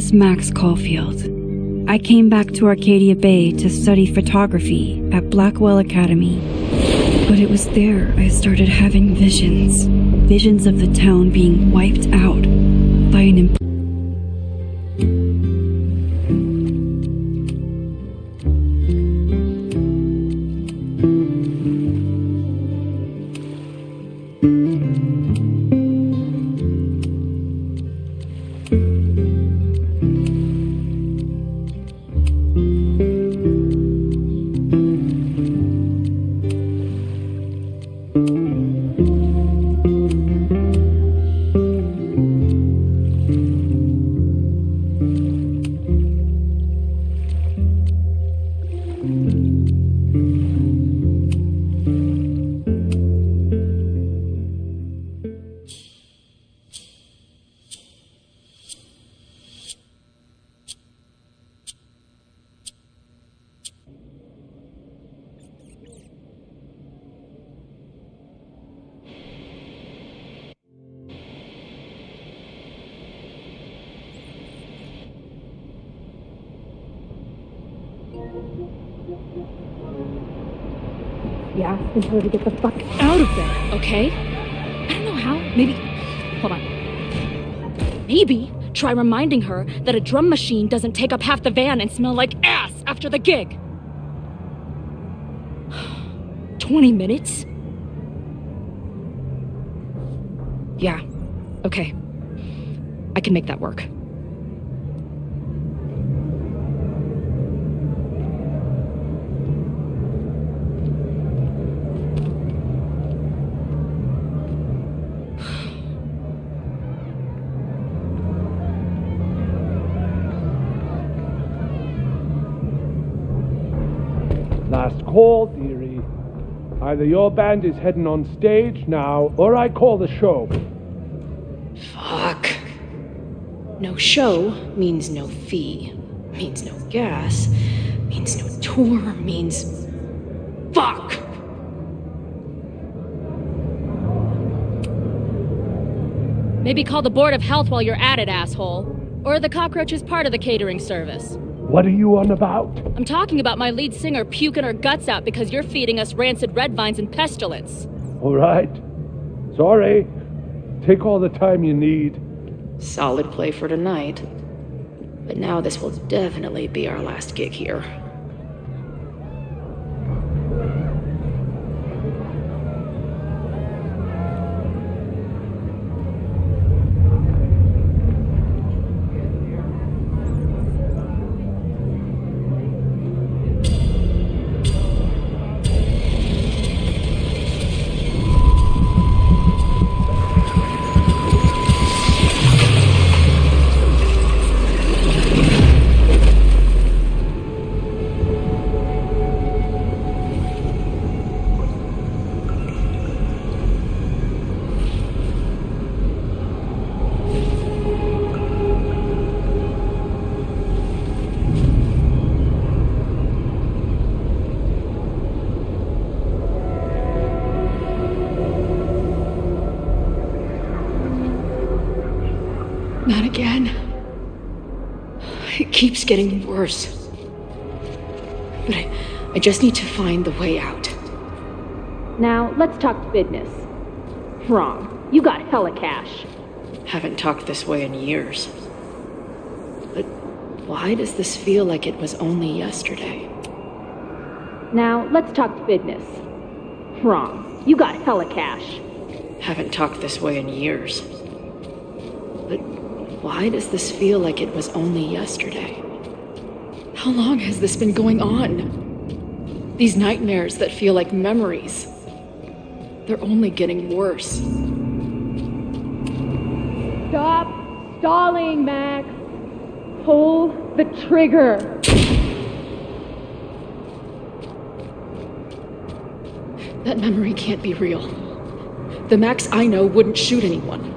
is Max Caulfield. I came back to Arcadia Bay to study photography at Blackwell Academy. But it was there I started having visions. Visions of the town being wiped out by an Yeah, asking her to get the fuck out of there, okay? I don't know how. Maybe. Hold on. Maybe try reminding her that a drum machine doesn't take up half the van and smell like ass after the gig. 20 minutes? Yeah, okay. I can make that work. Last call, dearie. Either your band is heading on stage now, or I call the show. Fuck. No show means no fee, means no gas, means no tour, means... Fuck! Maybe call the Board of Health while you're at it, asshole. Or the cockroach is part of the catering service. What are you on about? I'm talking about my lead singer puking her guts out because you're feeding us rancid red vines and pestilence. All right. Sorry. Take all the time you need. Solid play for tonight. But now this will definitely be our last gig here. Not again. It keeps getting worse. But I just need to find the way out. Now, let's talk business. Wrong. You got hella cash. Haven't talked this way in years. But why does this feel like it was only yesterday? Now, let's talk business. Wrong. You got hella cash. Haven't talked this way in years. But why does this feel like it was only yesterday? How long has this been going on? These nightmares that feel like memories. They're only getting worse. Stop stalling, Max. Pull the trigger. That memory can't be real. The Max I know wouldn't shoot anyone.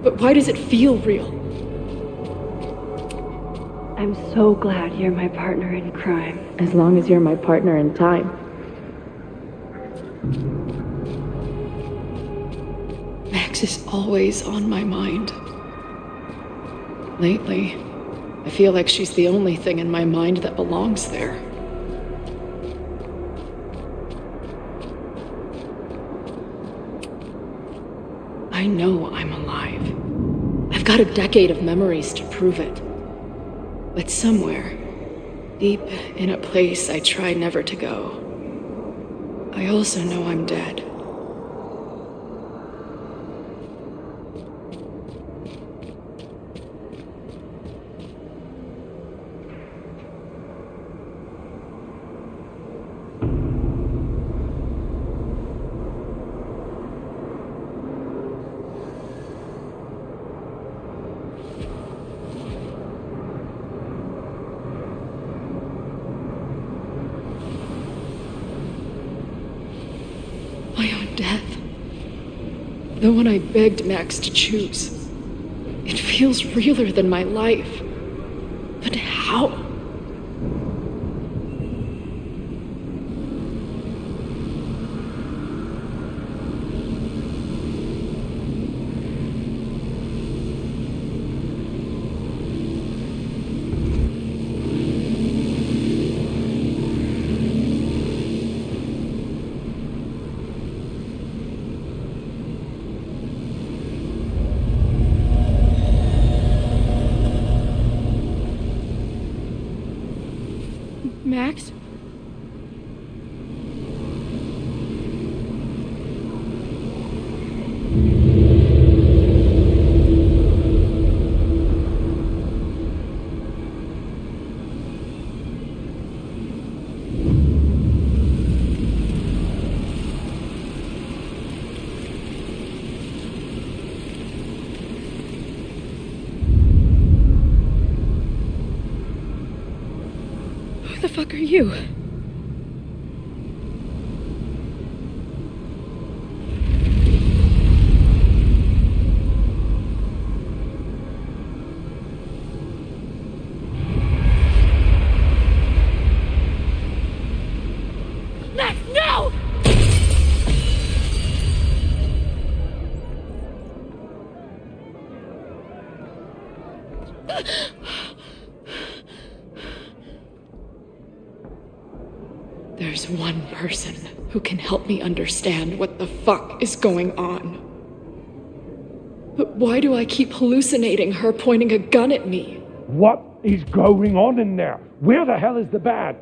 But why does it feel real? I'm so glad you're my partner in crime. As long as you're my partner in time. Max is always on my mind. Lately, I feel like she's the only thing in my mind that belongs there. I know I'm alive. I've got a decade of memories to prove it. But somewhere, deep in a place I try never to go, I also know I'm dead. My own death. The one I begged Max to choose. It feels realer than my life. But how? Max? Who the fuck are you? Max, no! There's one person who can help me understand what the fuck is going on. But why do I keep hallucinating her pointing a gun at me? What is going on in there? Where the hell is the bat?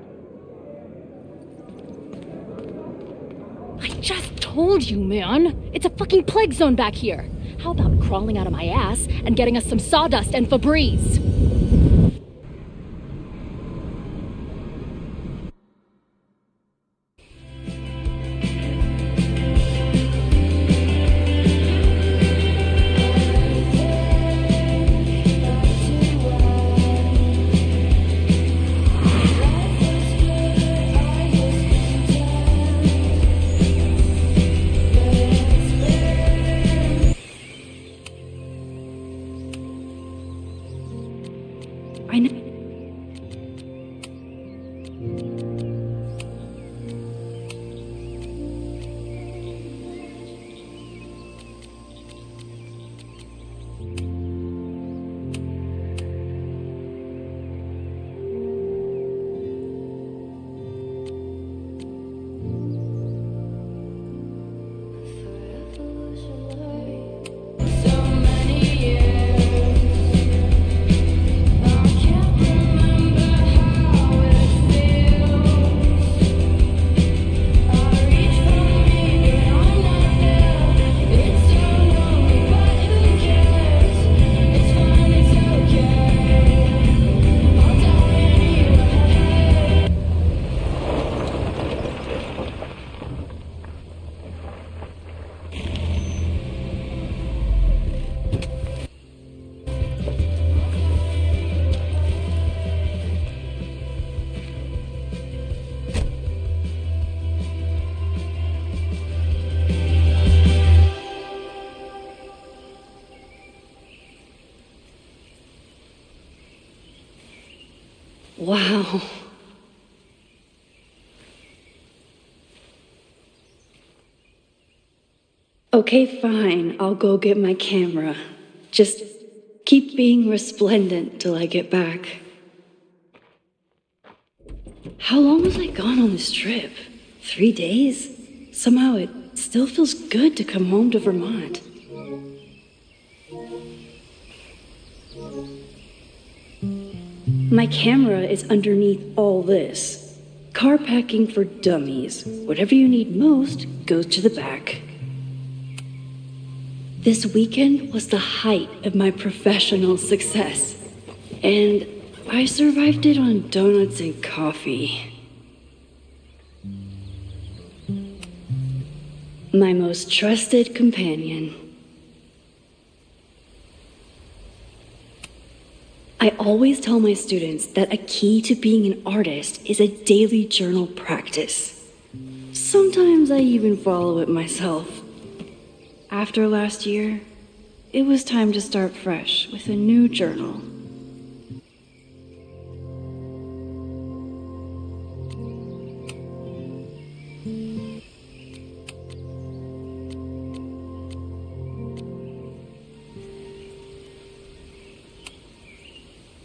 I just told you, man. It's a fucking plague zone back here. How about crawling out of my ass and getting us some sawdust and Febreze? I know. Wow. Okay, fine. I'll go get my camera. Just Keep being resplendent till I get back. How long was I gone on this trip? 3 days? Somehow it still feels good to come home to Vermont. My camera is underneath all this. Car packing for dummies. Whatever you need most goes to the back. This weekend was the height of my professional success, and I survived it on donuts and coffee. My most trusted companion. I always tell my students that a key to being an artist is a daily journal practice. Sometimes I even follow it myself. After last year, it was time to start fresh with a new journal.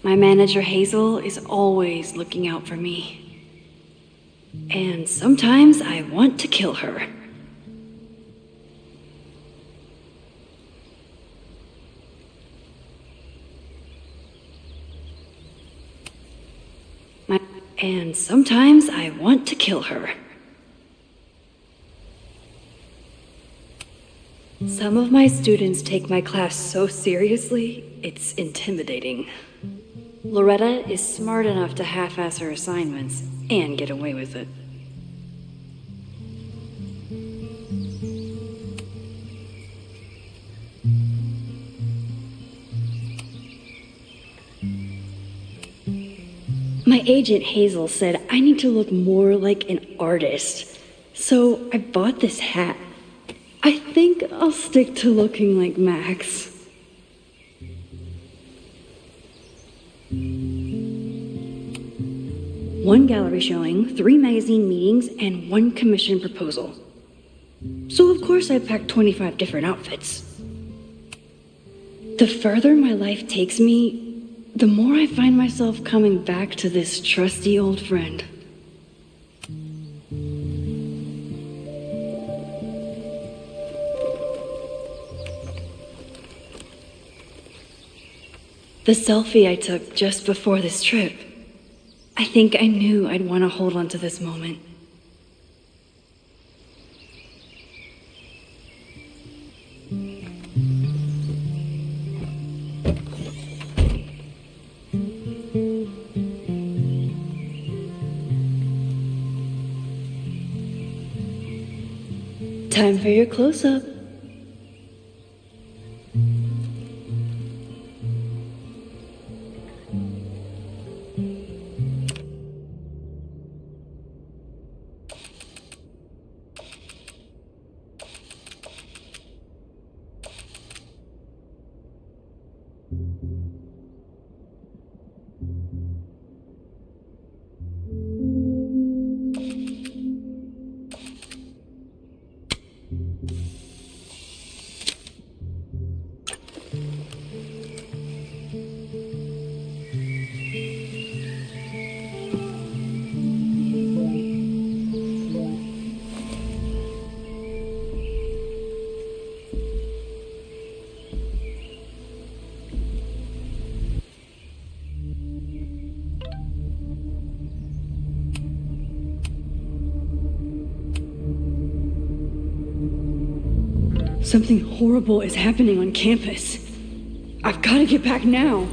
My manager Hazel is always looking out for me. And sometimes I want to kill her. And sometimes I want to kill her. Some of my students take my class so seriously, it's intimidating. Loretta is smart enough to half-ass her assignments and get away with it. My agent Hazel said I need to look more like an artist, so I bought this hat. I think I'll stick to looking like Max. One gallery showing, 3 magazine meetings, and 1 commission proposal. So of course I packed 25 different outfits. The further my life takes me, the more I find myself coming back to this trusty old friend. The selfie I took just before this trip. I think I knew I'd want to hold on to this moment. Time for your close-up. Something horrible is happening on campus. I've got to get back now.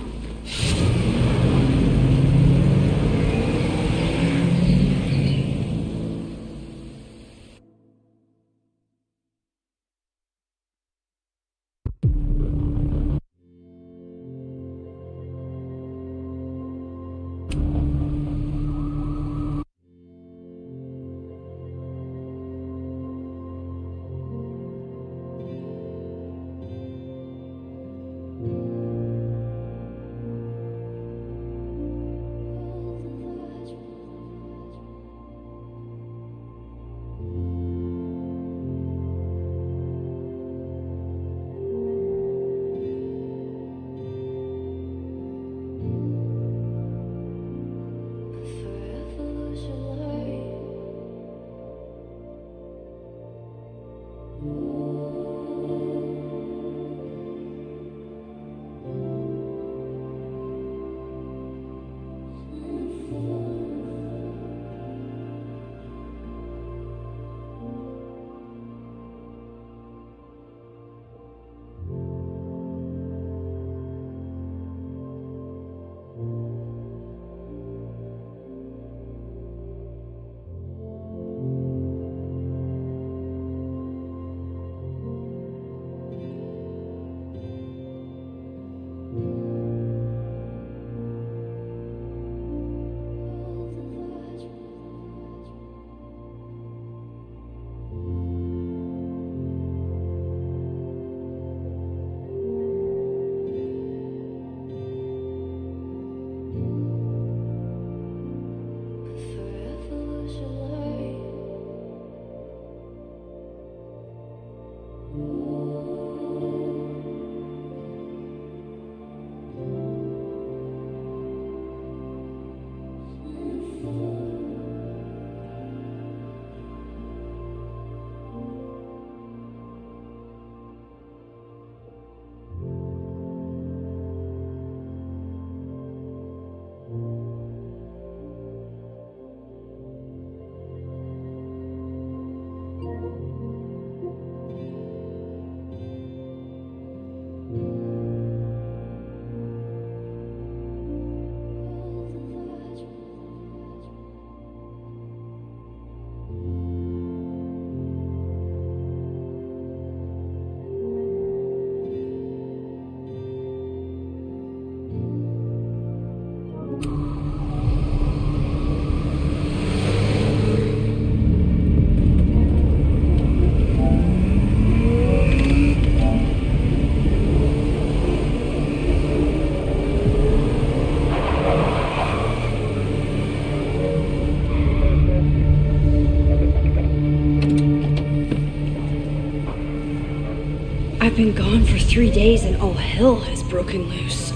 I've been gone for 3 days and all hell has broken loose.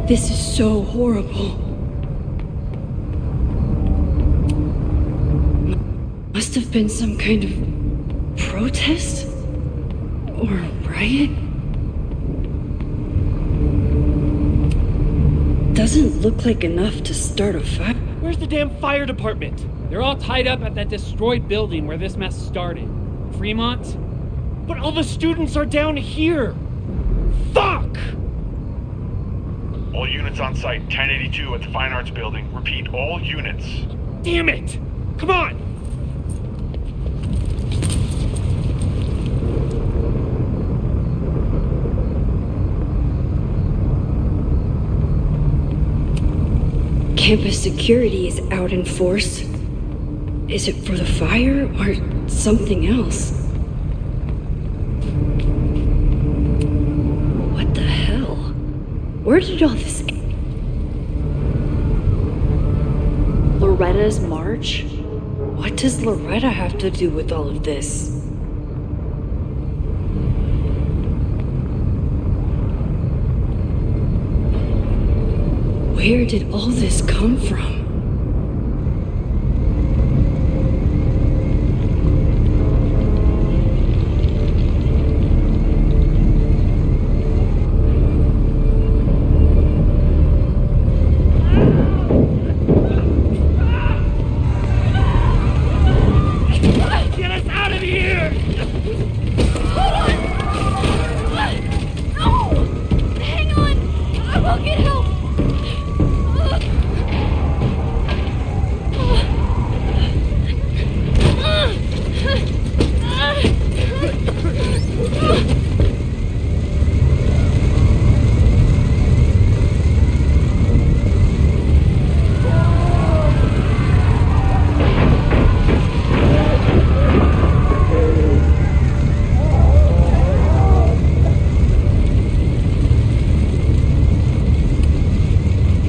This is so horrible. Must have been some kind of protest? Or riot? Doesn't look like enough to start a fire. Where's the damn fire department? They're all tied up at that destroyed building where this mess started. Fremont? But all the students are down here! Fuck! All units on site, 1082 at the Fine Arts Building. Repeat, all units. Damn it! Come on! Campus security is out in force. Is it for the fire or something else? What the hell? Where did all this... Loretta's march? What does Loretta have to do with all of this? Where did all this come from? Get us out of here! No! Hang on! I will get help!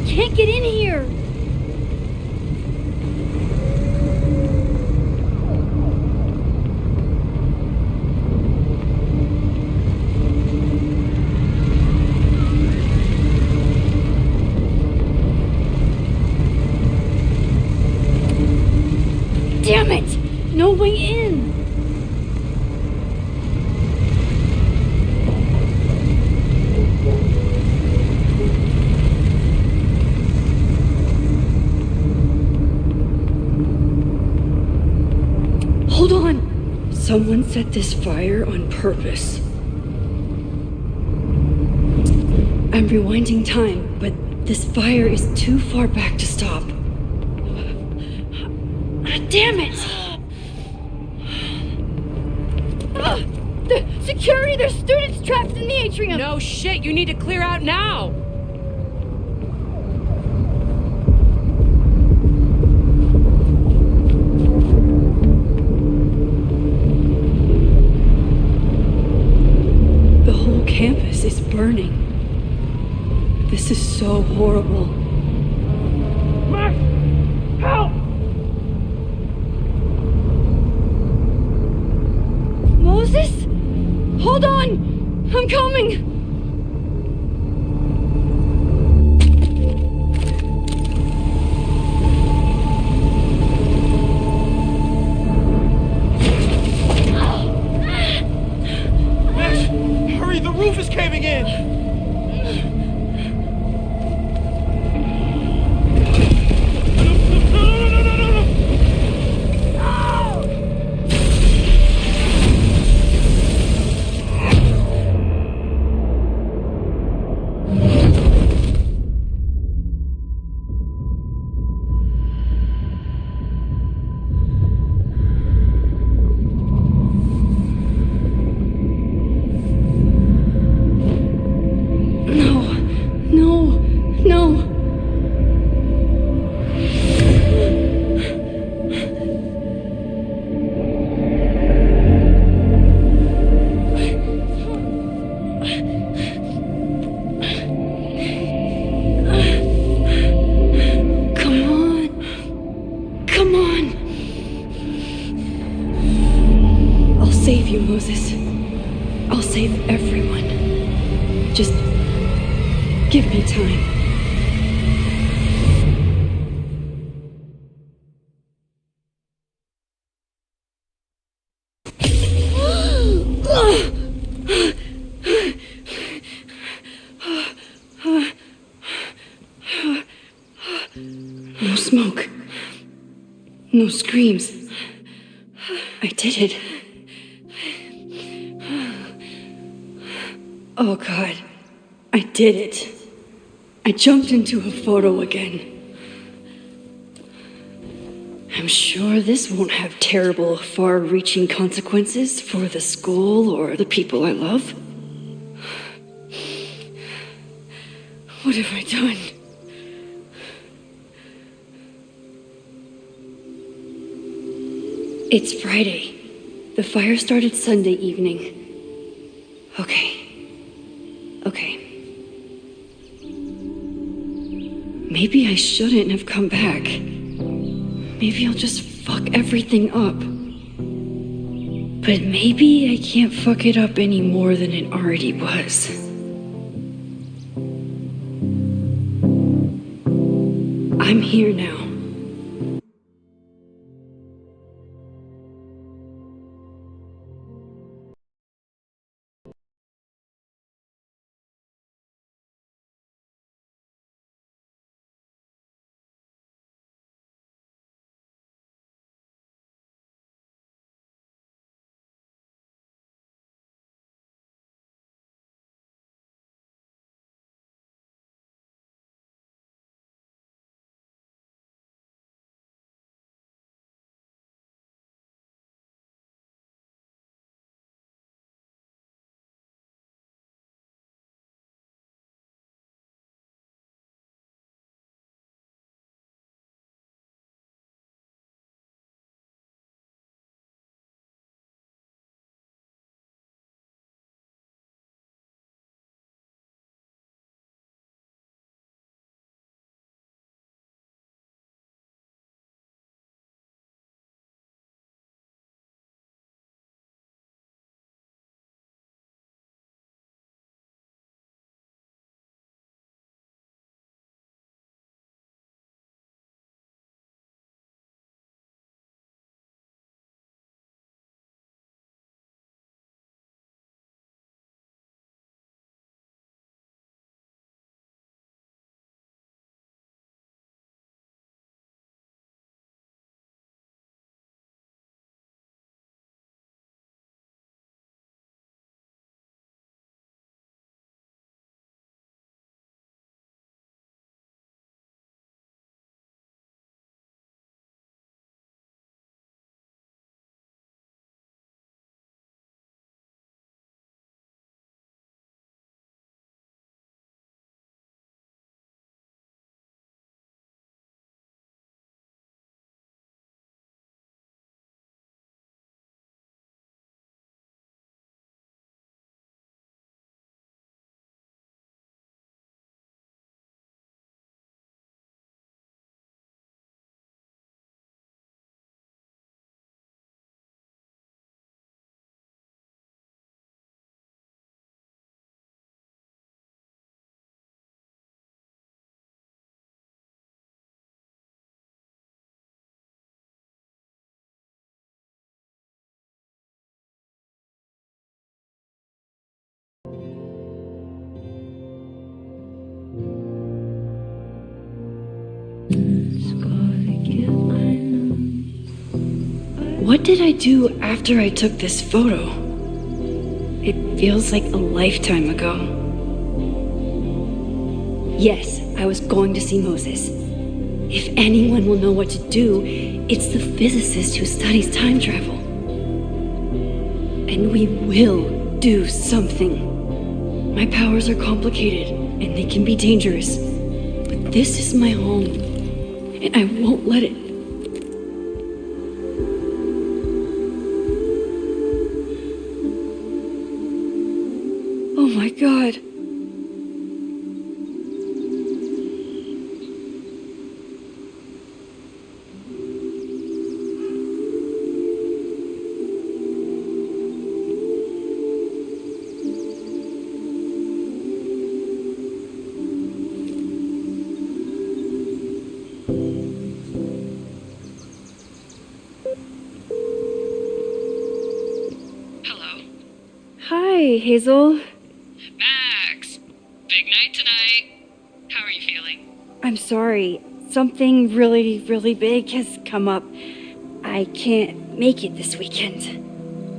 Can't get in here! Damn it! No way in! Hold on! Someone set this fire on purpose. I'm rewinding time, but this fire is too far back to stop. Damn it! The security! There's students trapped in the atrium! No shit, you need to clear out now! The whole campus is burning. This is so horrible. Max! Help! Moses? Hold on! I'm coming! Max, hurry, the roof is caving in! I'll save everyone. Just give me time. No smoke. No screams. I did it. Oh God, I did it. I jumped into a photo again. I'm sure this won't have terrible, far-reaching consequences for the school or the people I love. What have I done? It's Friday. The fire started Sunday evening. Okay. Maybe I shouldn't have come back. Maybe I'll just fuck everything up. But maybe I can't fuck it up any more than it already was. I'm here now. What did I do after I took this photo? It feels like a lifetime ago. Yes, I was going to see Moses. If anyone will know what to do, it's the physicist who studies time travel. And we will do something. My powers are complicated, and they can be dangerous. But this is my home, and I won't let it. Oh my God. Hi, Hazel. Max! Big night tonight. How are you feeling? I'm sorry. Something really, really big has come up. I can't make it this weekend.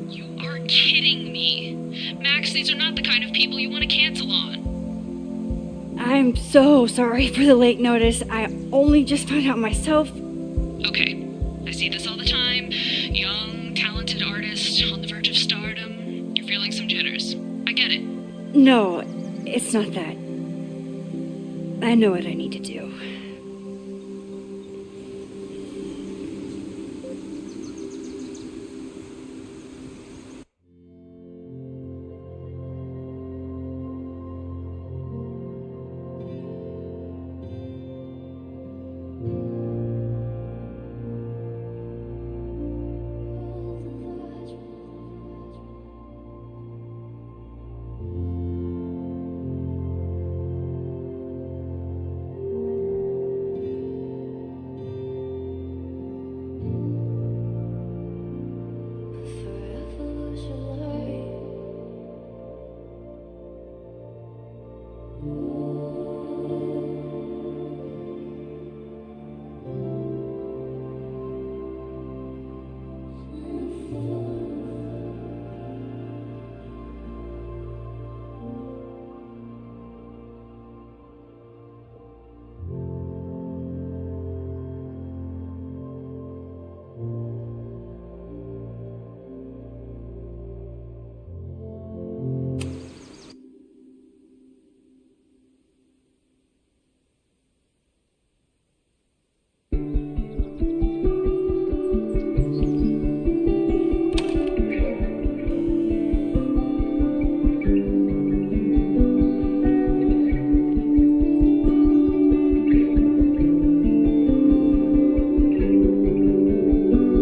You are kidding me. Max, these are not the kind of people you want to cancel on. I'm so sorry for the late notice. I only just found out myself. Okay, I see this all the time. Young, talented artist on the verge of stardom. You're feeling some jitters. I get it. No, it's not that. I know what I need to do.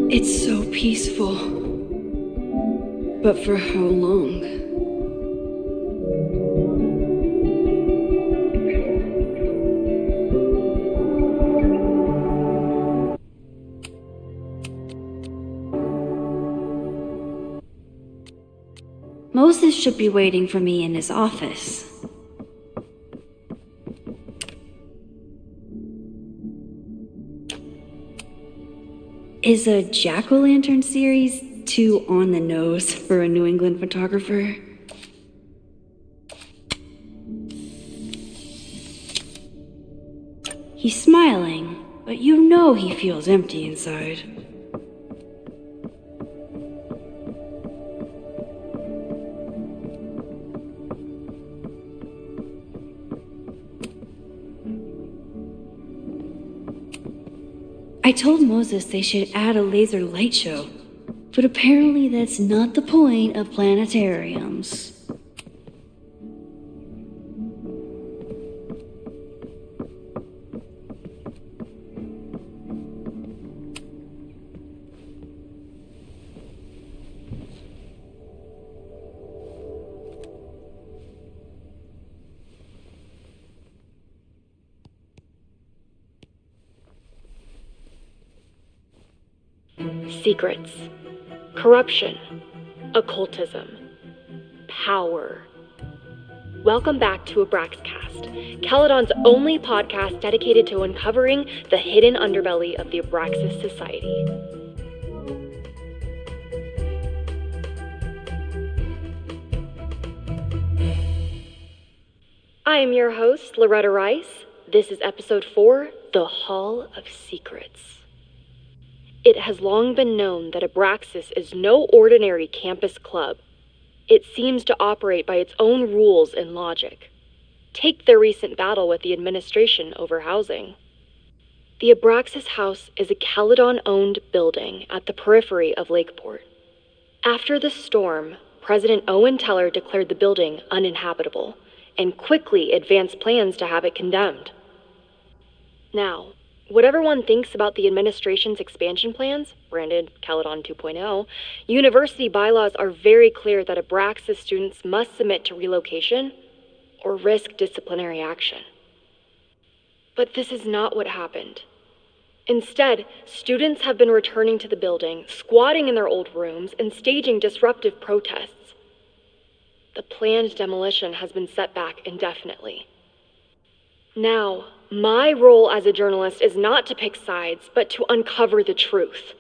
It's so peaceful. But for how long? Moses should be waiting for me in his office. Is a jack-o'-lantern series too on the nose for a New England photographer? He's smiling, but you know he feels empty inside. I told Moses they should add a laser light show, but apparently that's not the point of planetariums. Secrets, corruption, occultism, power. Welcome back to Abraxcast, Caledon's only podcast dedicated to uncovering the hidden underbelly of the Abraxas Society. I am your host, Loretta Rice. This is episode 4, The Hall of Secrets. It has long been known that Abraxas is no ordinary campus club. It seems to operate by its own rules and logic. Take their recent battle with the administration over housing. The Abraxas House is a Caledon-owned building at the periphery of Lakeport. After the storm, President Owen Teller declared the building uninhabitable and quickly advanced plans to have it condemned. Now, whatever one thinks about the administration's expansion plans, branded Caledon 2.0, university bylaws are very clear that Abraxas students must submit to relocation or risk disciplinary action. But this is not what happened. Instead, students have been returning to the building, squatting in their old rooms, and staging disruptive protests. The planned demolition has been set back indefinitely. Now, my role as a journalist is not to pick sides, but to uncover the truth.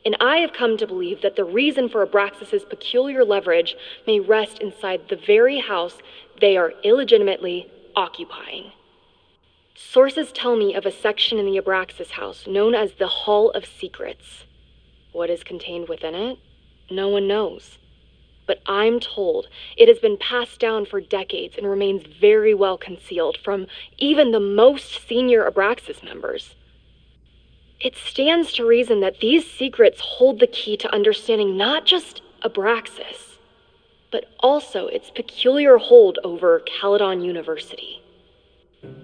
And I have come to believe that the reason for Abraxas's peculiar leverage may rest inside the very house they are illegitimately occupying. Sources tell me of a section in the Abraxas house known as the Hall of Secrets. What is contained within it? No one knows. But I'm told it has been passed down for decades and remains very well concealed from even the most senior Abraxas members. It stands to reason that these secrets hold the key to understanding not just Abraxas, but also its peculiar hold over Caledon University.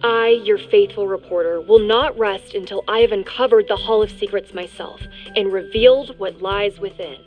I, your faithful reporter, will not rest until I have uncovered the Hall of Secrets myself and revealed what lies within.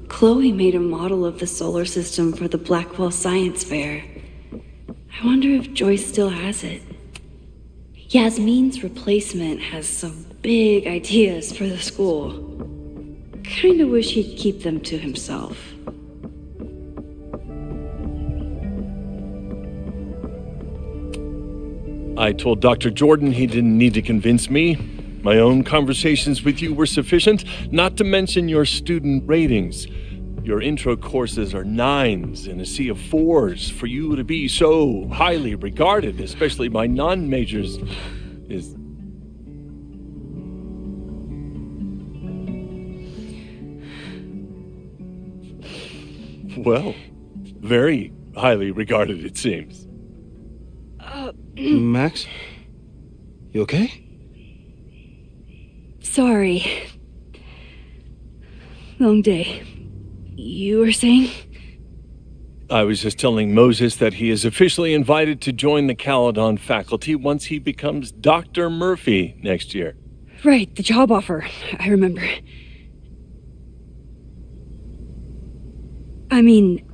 Chloe made a model of the solar system for the Blackwell Science Fair. I wonder if Joyce still has it. Yasmin's replacement has some big ideas for the school. Kinda wish he'd keep them to himself. I told Dr. Jordan he didn't need to convince me. My own conversations with you were sufficient, not to mention your student ratings. Your intro courses are 9s in a sea of 4s. For you to be so highly regarded, especially by non-majors, is... well, very highly regarded, it seems. Max? You okay? Sorry. Long day. You were saying? I was just telling Moses that he is officially invited to join the Caledon faculty once he becomes Dr. Murphy next year. Right, the job offer. I remember. I mean...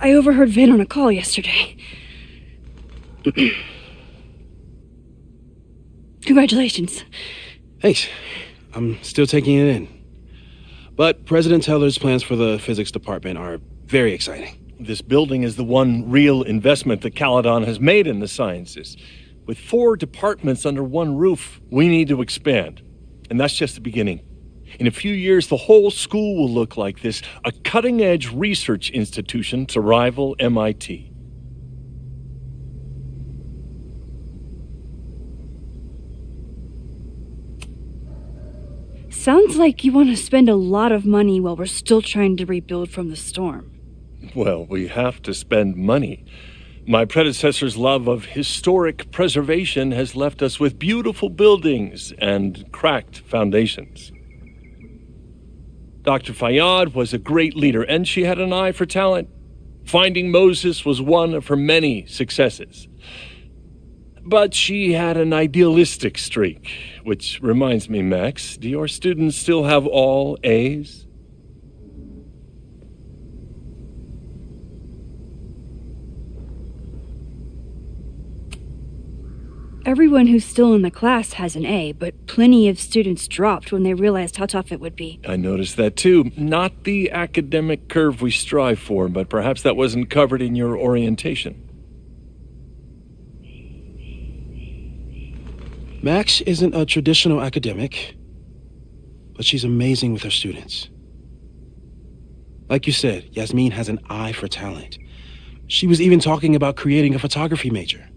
I overheard Vin on a call yesterday. Congratulations. Thanks. I'm still taking it in. But President Teller's plans for the physics department are very exciting. This building is the one real investment that Caledon has made in the sciences. With 4 departments under one roof, we need to expand. And that's just the beginning. In a few years, the whole school will look like this, a cutting-edge research institution to rival MIT. Sounds like you want to spend a lot of money while we're still trying to rebuild from the storm. Well, we have to spend money. My predecessor's love of historic preservation has left us with beautiful buildings and cracked foundations. Dr. Fayyad was a great leader, and she had an eye for talent. Finding Moses was one of her many successes. But she had an idealistic streak, which reminds me, Max, do your students still have all A's? Everyone who's still in the class has an A, but plenty of students dropped when they realized how tough it would be. I noticed that too. Not the academic curve we strive for, but perhaps that wasn't covered in your orientation. Max isn't a traditional academic, but she's amazing with her students. Like you said, Yasmin has an eye for talent. She was even talking about creating a photography major.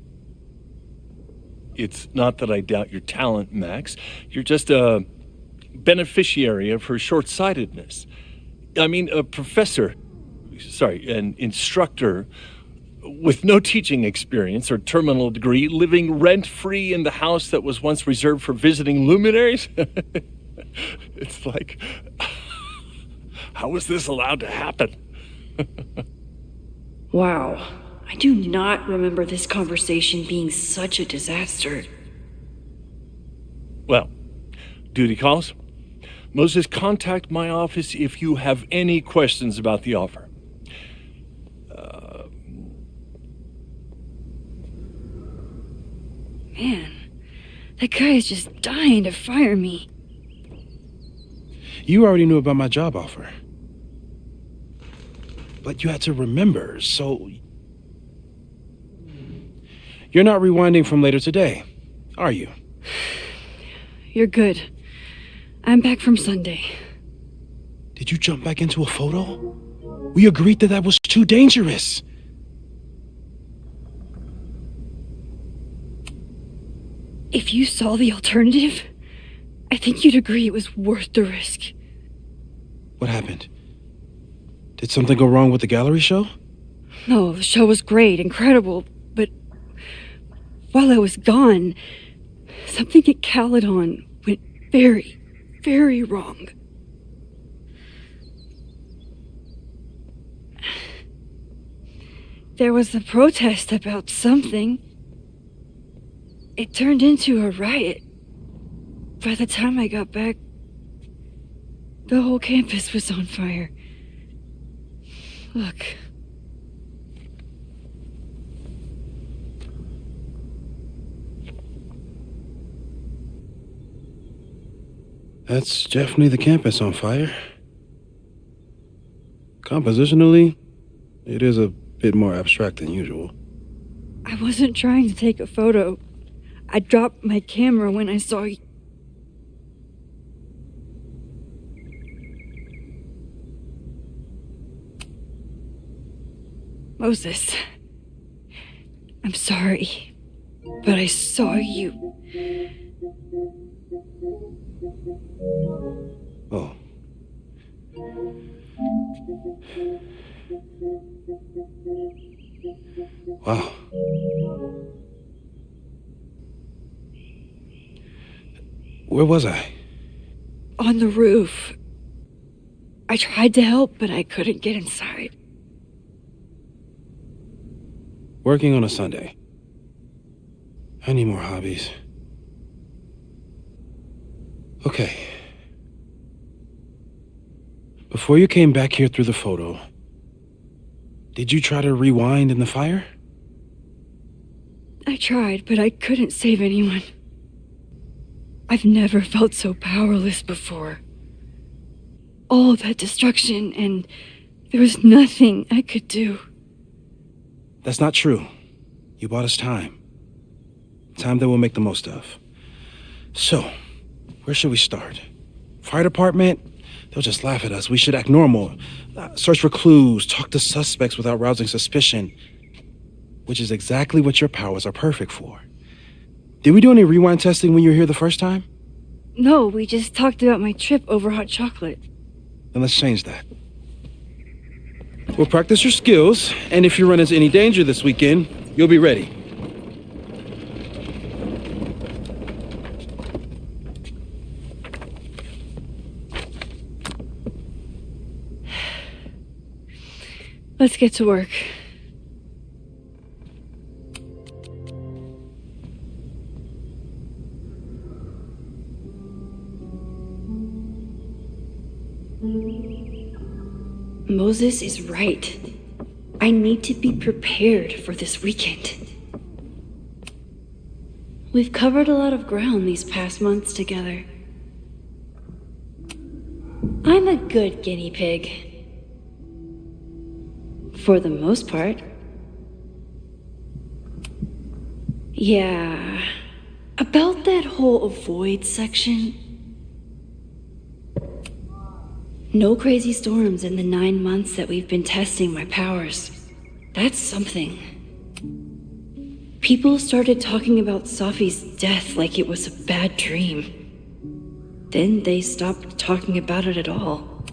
It's not that I doubt your talent, Max. You're just a beneficiary of her short-sightedness. I mean, an instructor with no teaching experience or terminal degree, living rent-free in the house that was once reserved for visiting luminaries? It's like, how was this allowed to happen? Wow. I do not remember this conversation being such a disaster. Well, duty calls. Moses, contact my office if you have any questions about the offer. Man, that guy is just dying to fire me. You already knew about my job offer. But you had to remember, so... You're not rewinding from later today, are you? You're good. I'm back from Sunday. Did you jump back into a photo? We agreed that was too dangerous. If you saw the alternative, I think you'd agree it was worth the risk. What happened? Did something go wrong with the gallery show? No, the show was great, incredible, but while I was gone, something at Caledon went very, very wrong. There was a protest about something. It turned into a riot. By the time I got back, the whole campus was on fire. Look. That's definitely the campus on fire. Compositionally, it is a bit more abstract than usual. I wasn't trying to take a photo. I dropped my camera when I saw you. Moses, I'm sorry, but I saw you. Oh. Wow. Where was I? On the roof. I tried to help, but I couldn't get inside. Working on a Sunday. I need more hobbies. Okay. Before you came back here through the photo, did you try to rewind in the fire? I tried, but I couldn't save anyone. I've never felt so powerless before. All that destruction, and there was nothing I could do. That's not true. You bought us time. Time that we'll make the most of. So, where should we start? Fire department? They'll just laugh at us. We should act normal. Search for clues, talk to suspects without rousing suspicion. Which is exactly what your powers are perfect for. Did we do any rewind testing when you were here the first time? No, we just talked about my trip over hot chocolate. Then let's change that. We'll practice your skills, and if you run into any danger this weekend, you'll be ready. Let's get to work. Moses is right. I need to be prepared for this weekend. We've covered a lot of ground these past months together. I'm a good guinea pig. For the most part. Yeah, About that whole avoid section. No crazy storms in the 9 months that we've been testing my powers. That's something. People started talking about Safi's death like it was a bad dream. Then they stopped talking about it at all.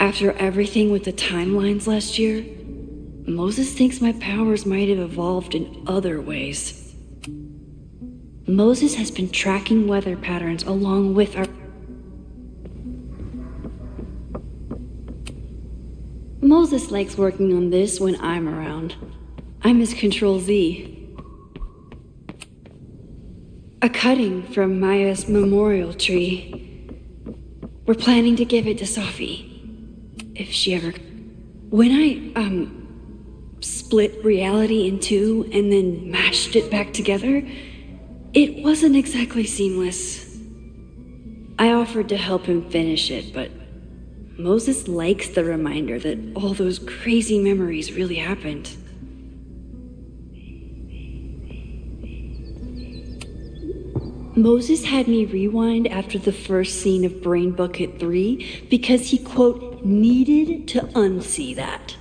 After everything with the timelines last year, Moses thinks my powers might have evolved in other ways. Moses has been tracking weather patterns along with our... Moses likes working on this when I'm around. I'm his Control-Z. A cutting from Maya's memorial tree. We're planning to give it to Safi. If she ever... When I, split reality in two and then mashed it back together, it wasn't exactly seamless. I offered to help him finish it, but Moses likes the reminder that all those crazy memories really happened. Moses had me rewind after the first scene of Brain Bucket 3 because he, quote, needed to unsee that.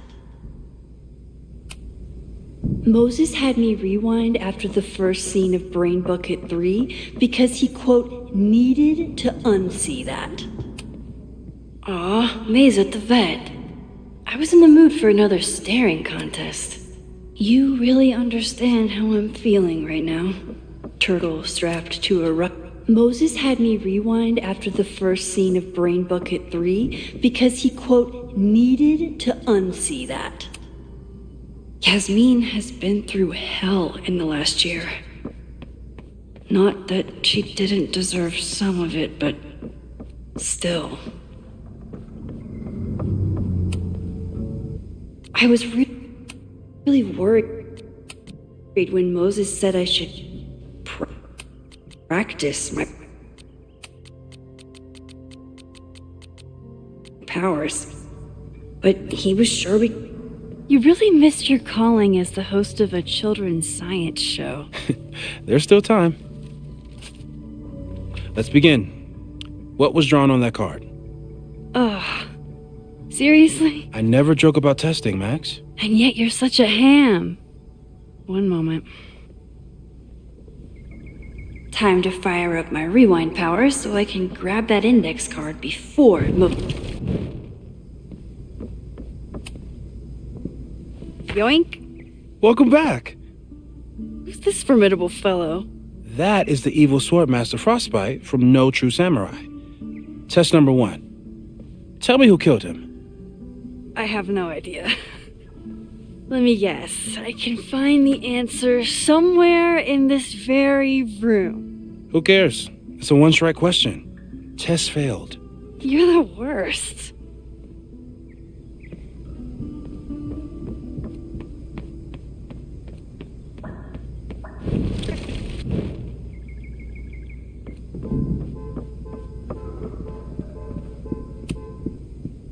Moses had me rewind after the first scene of Brain Bucket 3 because he, quote, needed to unsee that. Aw, May's at the vet. I was in the mood for another staring contest. You really understand how I'm feeling right now. Turtle strapped to a rock. Moses had me rewind after the first scene of Brain Bucket 3 because he, quote, needed to unsee that. Yasmin has been through hell in the last year. Not that she didn't deserve some of it, but still. I was really worried when Moses said I should practice my powers, but he was sure we... You really missed your calling as the host of a children's science show. There's still time. Let's begin. What was drawn on that card? Ugh. Seriously? I never joke about testing, Max. And yet you're such a ham. One moment. Time to fire up my rewind powers so I can grab that index card before it moves. Yoink! Welcome back! Who's this formidable fellow? That is the evil Swordmaster Frostbite from No True Samurai. Test number 1. Tell me who killed him. I have no idea. Let me guess. I can find the answer somewhere in this very room. Who cares? It's a one-strike question. Test failed. You're the worst.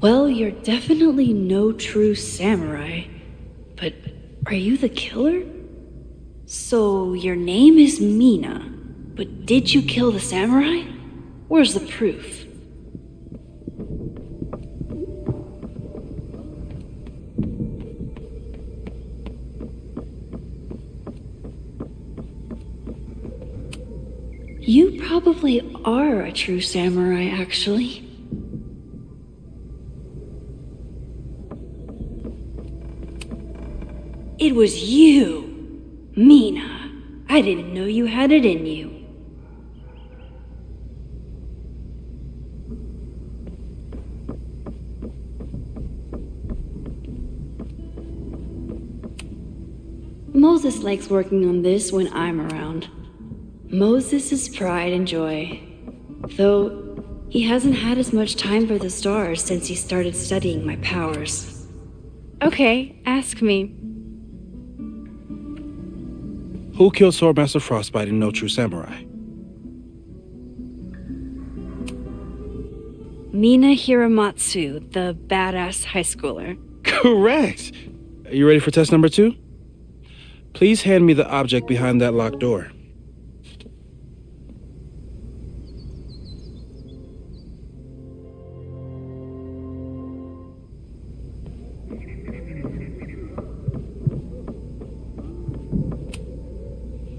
Well, you're definitely no true samurai. But are you the killer? So your name is Mina, but did you kill the samurai? Where's the proof? You probably are a true samurai, actually. It was you, Mina. I didn't know you had it in you. Moses likes working on this when I'm around. Moses' pride and joy. Though he hasn't had as much time for the stars since he started studying my powers. Okay, ask me. Who killed Swordmaster Frostbite in No True Samurai? Mina Hiramatsu, the badass high schooler. Correct! Are you ready for test number 2? Please hand me the object behind that locked door.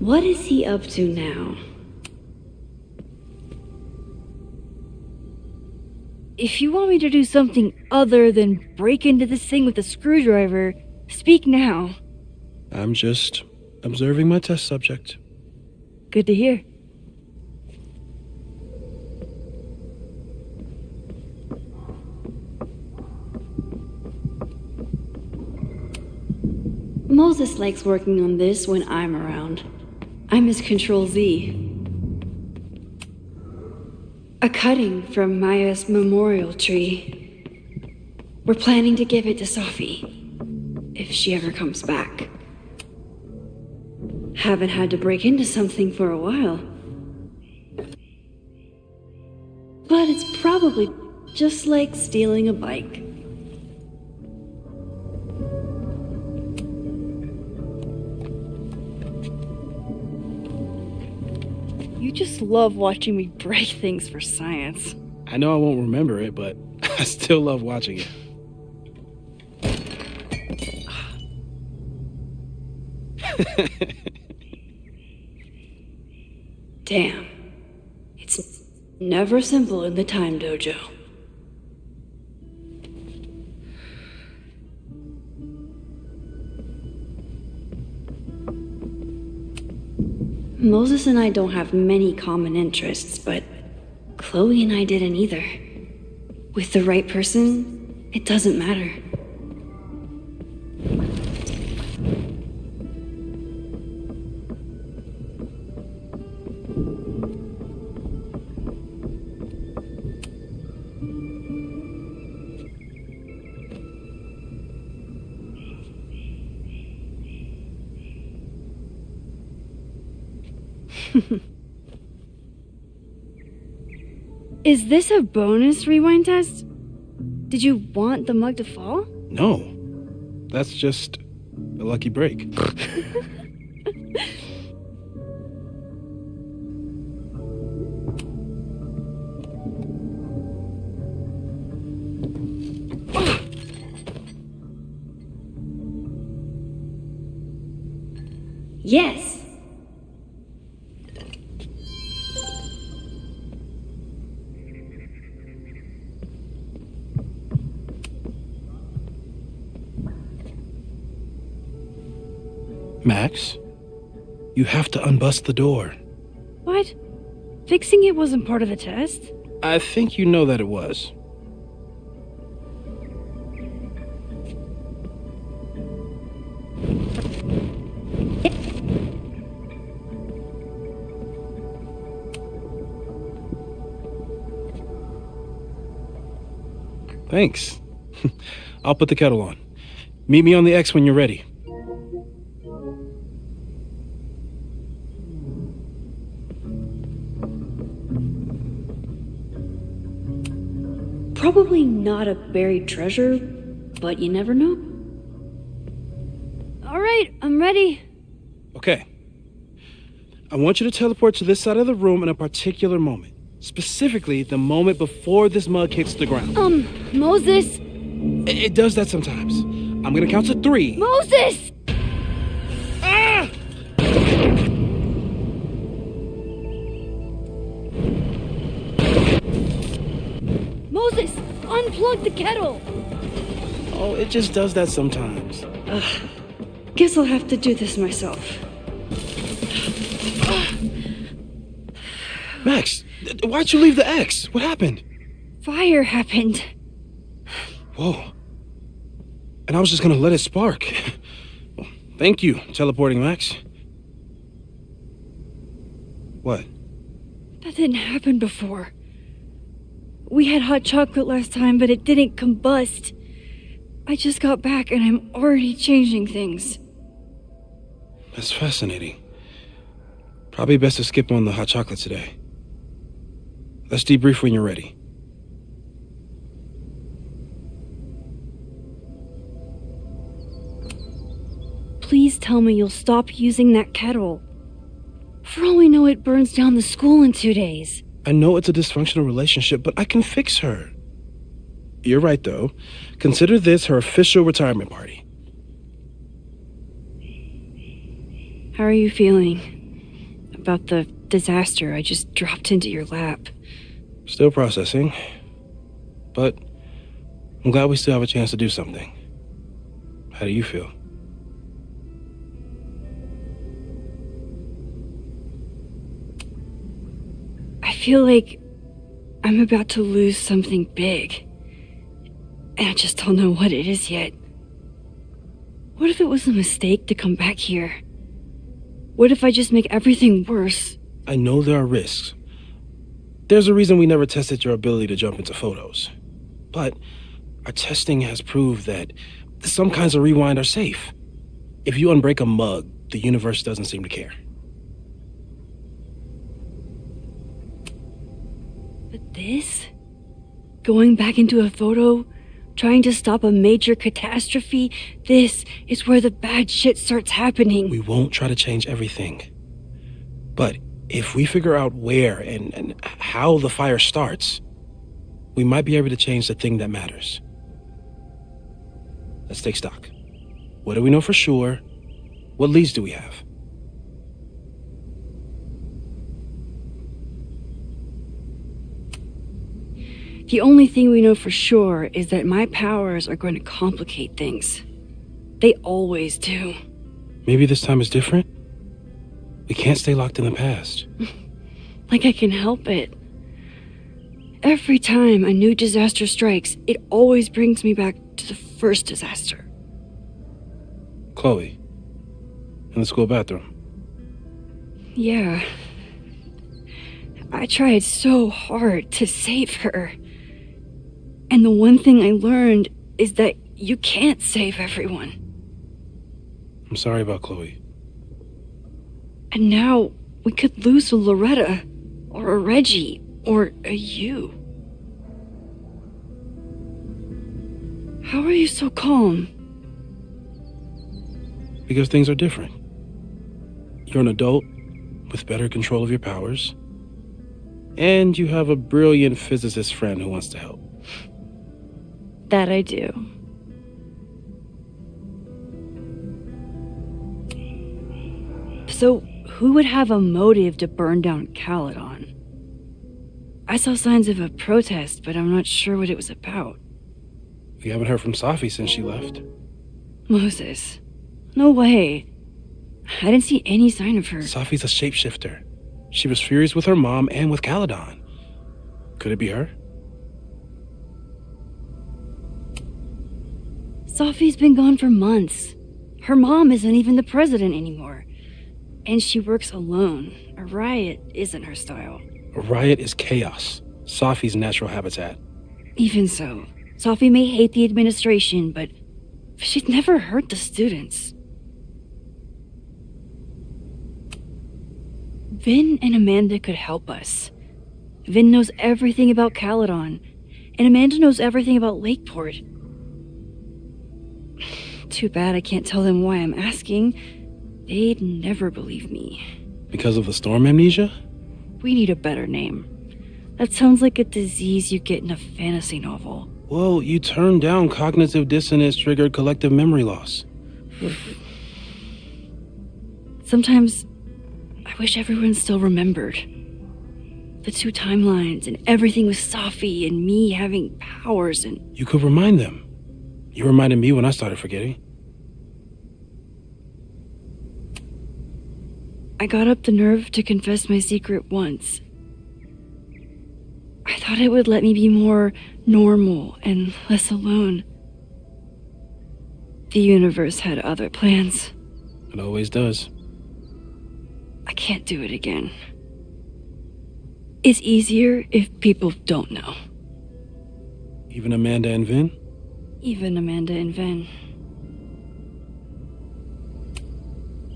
What is he up to now? If you want me to do something other than break into this thing with a screwdriver, speak now. I'm just observing my test subject. Good to hear. Moses likes working on this when I'm around. I'm his Control Z. A cutting from Maya's memorial tree. We're planning to give it to Sophie, if she ever comes back. Haven't had to break into something for a while. But it's probably just like stealing a bike. You just love watching me break things for science. I know I won't remember it, but I still love watching it. Damn. It's never simple in the Time Dojo. Moses and I don't have many common interests, but Chloe and I didn't either. With the right person, it doesn't matter. Is this a bonus rewind test? Did you want the mug to fall? No. That's just a lucky break. Yes. Max, you have to unbust the door. What? Fixing it wasn't part of the test? I think you know that it was. Thanks. I'll put the kettle on. Meet me on the X when you're ready. Probably not a buried treasure, but you never know. All right, I'm ready. Okay. I want you to teleport to this side of the room in a particular moment. Specifically, the moment before this mug hits the ground. Moses! It does that sometimes. I'm gonna count to 3. Moses! Ah! Moses, unplug the kettle! Oh, it just does that sometimes. Guess I'll have to do this myself. Max, why'd you leave the X? What happened? Fire happened. Whoa. And I was just gonna let it spark. Well, thank you, teleporting Max. What? That didn't happen before. We had hot chocolate last time, but it didn't combust. I just got back and I'm already changing things. That's fascinating. Probably best to skip on the hot chocolate today. Let's debrief when you're ready. Please tell me you'll stop using that kettle. For all we know, it burns down the school in 2 days. I know it's a dysfunctional relationship, but I can fix her. You're right, though. Consider this her official retirement party. How are you feeling? about the disaster I just dropped into your lap. Still processing. But I'm glad we still have a chance to do something. How do you feel? I feel like I'm about to lose something big. And I just don't know what it is yet. What if it was a mistake to come back here? What if I just make everything worse? I know there are risks. There's a reason we never tested your ability to jump into photos. But our testing has proved that some kinds of rewind are safe. If you unbreak a mug, the universe doesn't seem to care. But this? Going back into a photo? Trying to stop a major catastrophe? This is where the bad shit starts happening. We won't try to change everything. But if we figure out where and how the fire starts, we might be able to change the thing that matters. Let's take stock. What do we know for sure? What leads do we have? The only thing we know for sure is that my powers are going to complicate things. They always do. Maybe this time is different? We can't stay locked in the past. Like I can help it. Every time a new disaster strikes, it always brings me back to the first disaster. Chloe, in the school bathroom. Yeah. I tried so hard to save her. And the one thing I learned is that you can't save everyone. I'm sorry about Chloe. And now we could lose a Loretta, or a Reggie, or a you. How are you so calm? Because things are different. You're an adult with better control of your powers. And you have a brilliant physicist friend who wants to help. That I do. So, who would have a motive to burn down Caledon? I saw signs of a protest, but I'm not sure what it was about. We haven't heard from Safi since she left. Moses. No way. I didn't see any sign of her. Safi's a shapeshifter. She was furious with her mom and with Caledon. Could it be her? Safi's been gone for months. Her mom isn't even the president anymore. And she works alone. A riot isn't her style. A riot is chaos. Safi's natural habitat. Even so, Safi may hate the administration, but she'd never hurt the students. Vin and Amanda could help us. Vin knows everything about Caledon, and Amanda knows everything about Lakeport. Too bad I can't tell them why I'm asking. They'd never believe me. Because of the storm amnesia? We need a better name. That sounds like a disease you get in a fantasy novel. Well, you turned down cognitive dissonance triggered collective memory loss. Sometimes I wish everyone still remembered. The two timelines and everything with Safi and me having powers and... You could remind them. You reminded me when I started forgetting. I got up the nerve to confess my secret once. I thought it would let me be more normal and less alone. The universe had other plans. It always does. I can't do it again. It's easier if people don't know. Even Amanda and Vin? Even Amanda and Vin.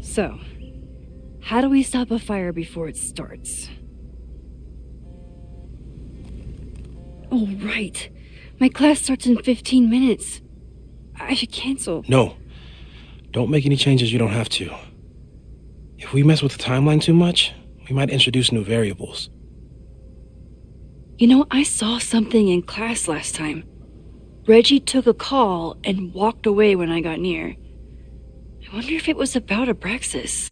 So, how do we stop a fire before it starts? Oh, right. My class starts in 15 minutes. I should cancel. No. Don't make any changes you don't have to. If we mess with the timeline too much, we might introduce new variables. You know, I saw something in class last time. Reggie took a call and walked away when I got near. I wonder if it was about Abraxas.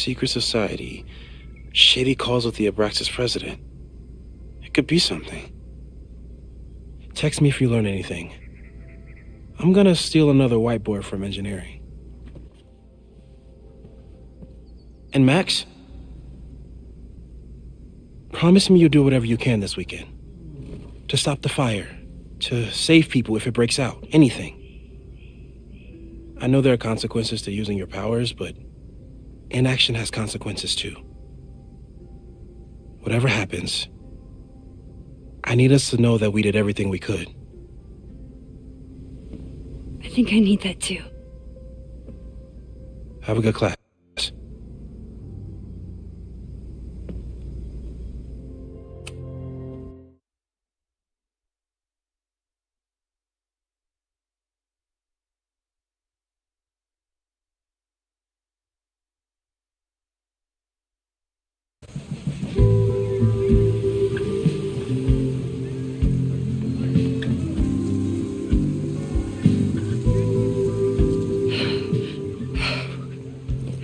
secret society, shady calls with the Abraxas president. It could be something. Text me if you learn anything. I'm gonna steal another whiteboard from engineering. And Max, promise me you'll do whatever you can this weekend. To stop the fire, to save people if it breaks out, anything. I know there are consequences to using your powers, but inaction has consequences too. Whatever happens, I need us to know that we did everything we could. I think I need that too. Have a good class.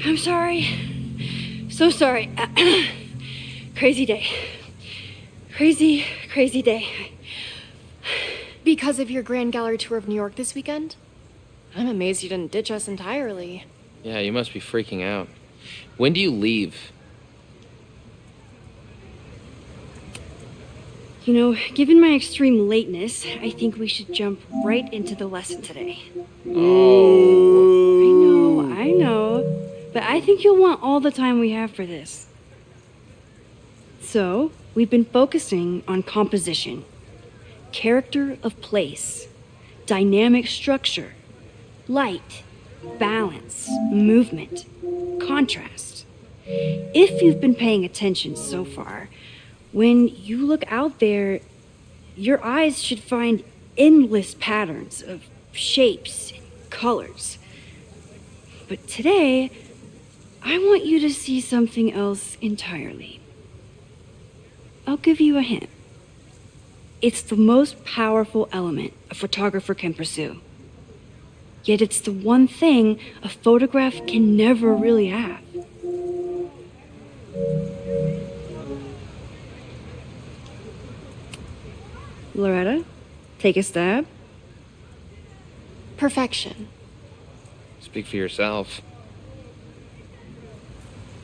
I'm sorry. So sorry. Crazy day. Crazy day. Because of your Grand Gallery tour of New York this weekend? I'm amazed you didn't ditch us entirely. Yeah, you must be freaking out. When do you leave? You know, given my extreme lateness, I think we should jump right into the lesson today. Oh. I know. But I think you'll want all the time we have for this. So, we've been focusing on composition, character of place, dynamic structure, light, balance, movement, contrast. If you've been paying attention so far, when you look out there, your eyes should find endless patterns of shapes and colors. But today, I want you to see something else entirely. I'll give you a hint. It's the most powerful element a photographer can pursue. Yet it's the one thing a photograph can never really have. Loretta, take a stab. Perfection. Speak for yourself.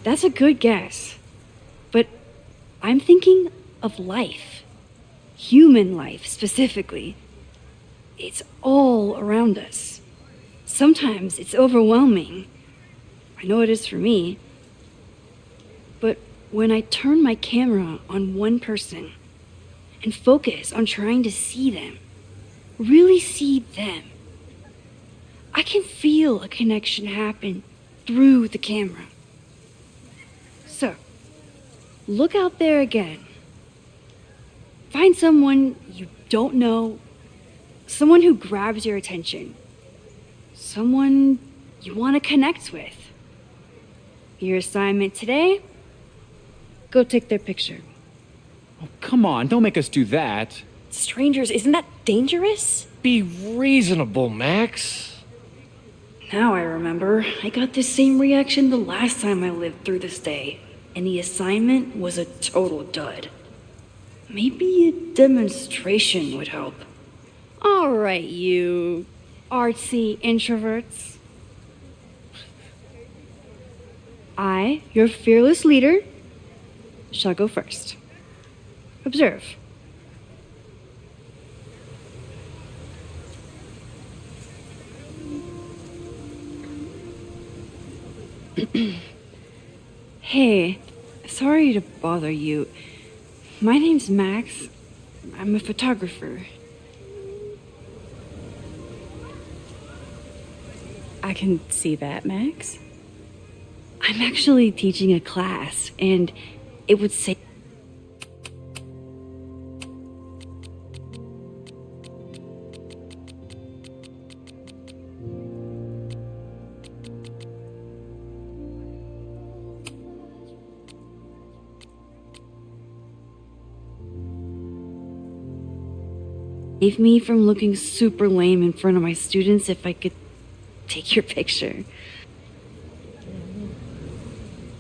That's a good guess. But I'm thinking of life. Human life, specifically. It's all around us. Sometimes it's overwhelming. I know it is for me. But when I turn my camera on one person and focus on trying to see them, really see them, I can feel a connection happen through the camera. So, look out there again. Find someone you don't know, someone who grabs your attention, someone you want to connect with. Your assignment today? Go take their picture. Oh, come on, don't make us do that. Strangers, isn't that dangerous? Be reasonable, Max. Now I remember, I got the same reaction the last time I lived through this day, and the assignment was a total dud. Maybe a demonstration would help. All right, you artsy introverts. I, your fearless leader, shall go first. Observe. Hey, sorry to bother you. My name's Max. I'm a photographer. I can see that, Max. I'm actually teaching a class, and it would say... Save me from looking super lame in front of my students if I could take your picture.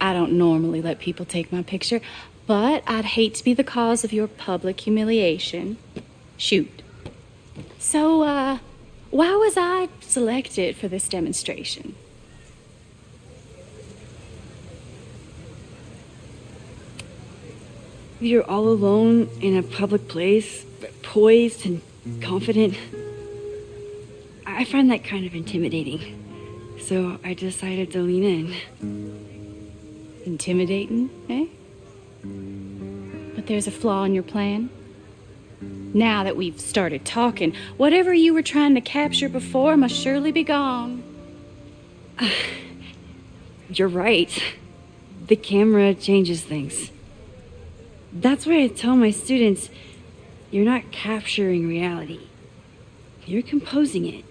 I don't don't normally let people take my picture, but I'd hate to be the cause of your public humiliation. Shoot. So, why was I selected for this demonstration? You're all alone in a public place, poised and confident. I find that kind of intimidating. So I decided to lean in. Intimidating, eh? But there's a flaw in your plan. Now that we've started talking, whatever you were trying to capture before must surely be gone. You're right. The camera changes things. That's why I tell my students, you're not capturing reality. You're composing it.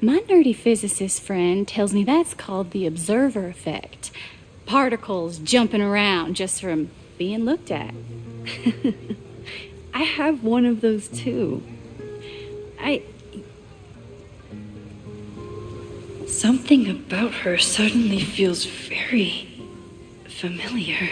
My nerdy physicist friend tells me that's called the observer effect. Particles jumping around just from being looked at. I have one of those too. Something about her suddenly feels very familiar.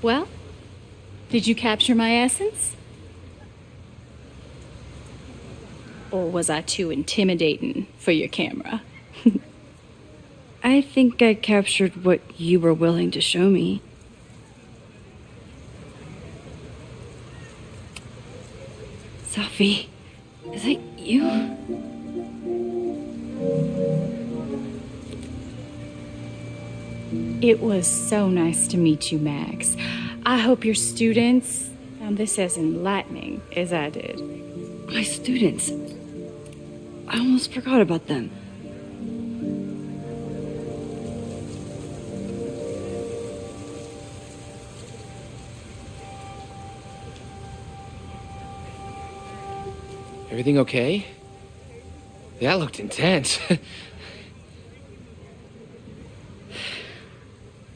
Well, did you capture my essence? Or was I too intimidating for your camera? I think I captured what you were willing to show me. Sophie, is that you? It was so nice to meet you, Max. I hope your students found this as enlightening as I did. My students? I almost forgot about them. Everything okay? That looked intense.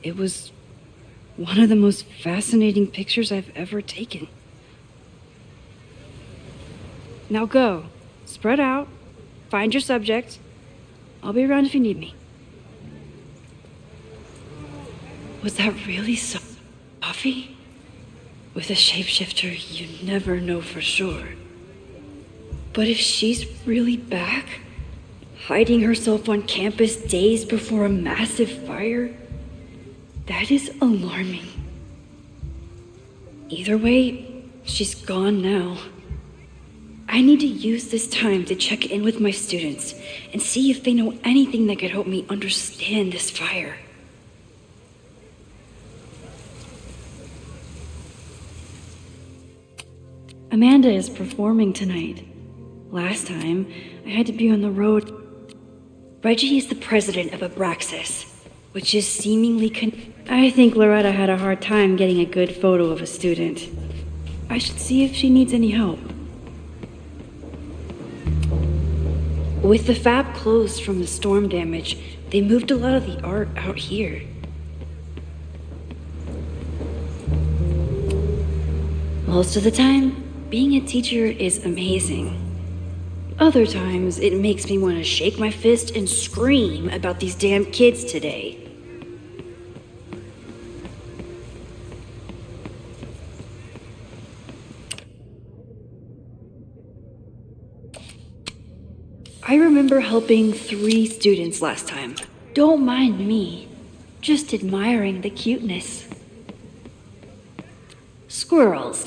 It was one of the most fascinating pictures I've ever taken. Now go. Spread out. Find your subject. I'll be around if you need me. Was that really Sophie? With a shapeshifter, you never know for sure. But if she's really back, hiding herself on campus days before a massive fire, that is alarming. Either way, she's gone now. I need to use this time to check in with my students and see if they know anything that could help me understand this fire. Amanda is performing tonight. Last time, I had to be on the road. Reggie is the president of Abraxas, which is seemingly I think Loretta had a hard time getting a good photo of a student. I should see if she needs any help. With the fab closed from the storm damage, they moved a lot of the art out here. Most of the time, being a teacher is amazing. Other times, it makes me want to shake my fist and scream about these damn kids today. I remember helping 3 students last time. Don't mind me, just admiring the cuteness. Squirrels.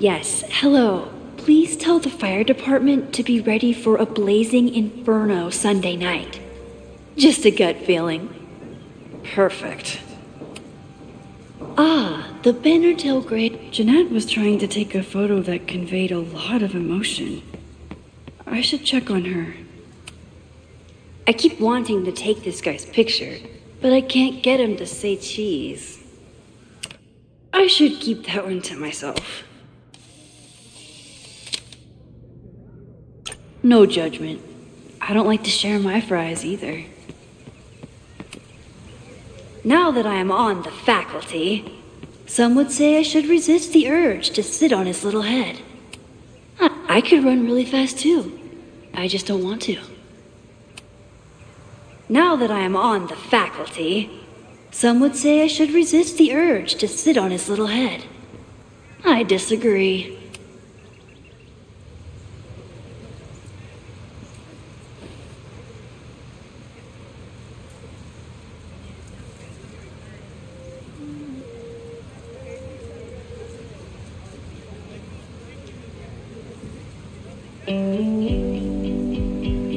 Yes, hello. Please tell the fire department to be ready for a blazing inferno Sunday night. Just a gut feeling. Perfect. Ah, the Bannertail Grid. Jeanette was trying to take a photo that conveyed a lot of emotion. I should check on her. I keep wanting to take this guy's picture, but I can't get him to say cheese. I should keep that one to myself. No judgment. I don't like to share my fries either. Now that I am on the faculty, some would say I should resist the urge to sit on his little head. I could run really fast too. I just don't want to. Now that I am on the faculty, some would say I should resist the urge to sit on his little head. I disagree.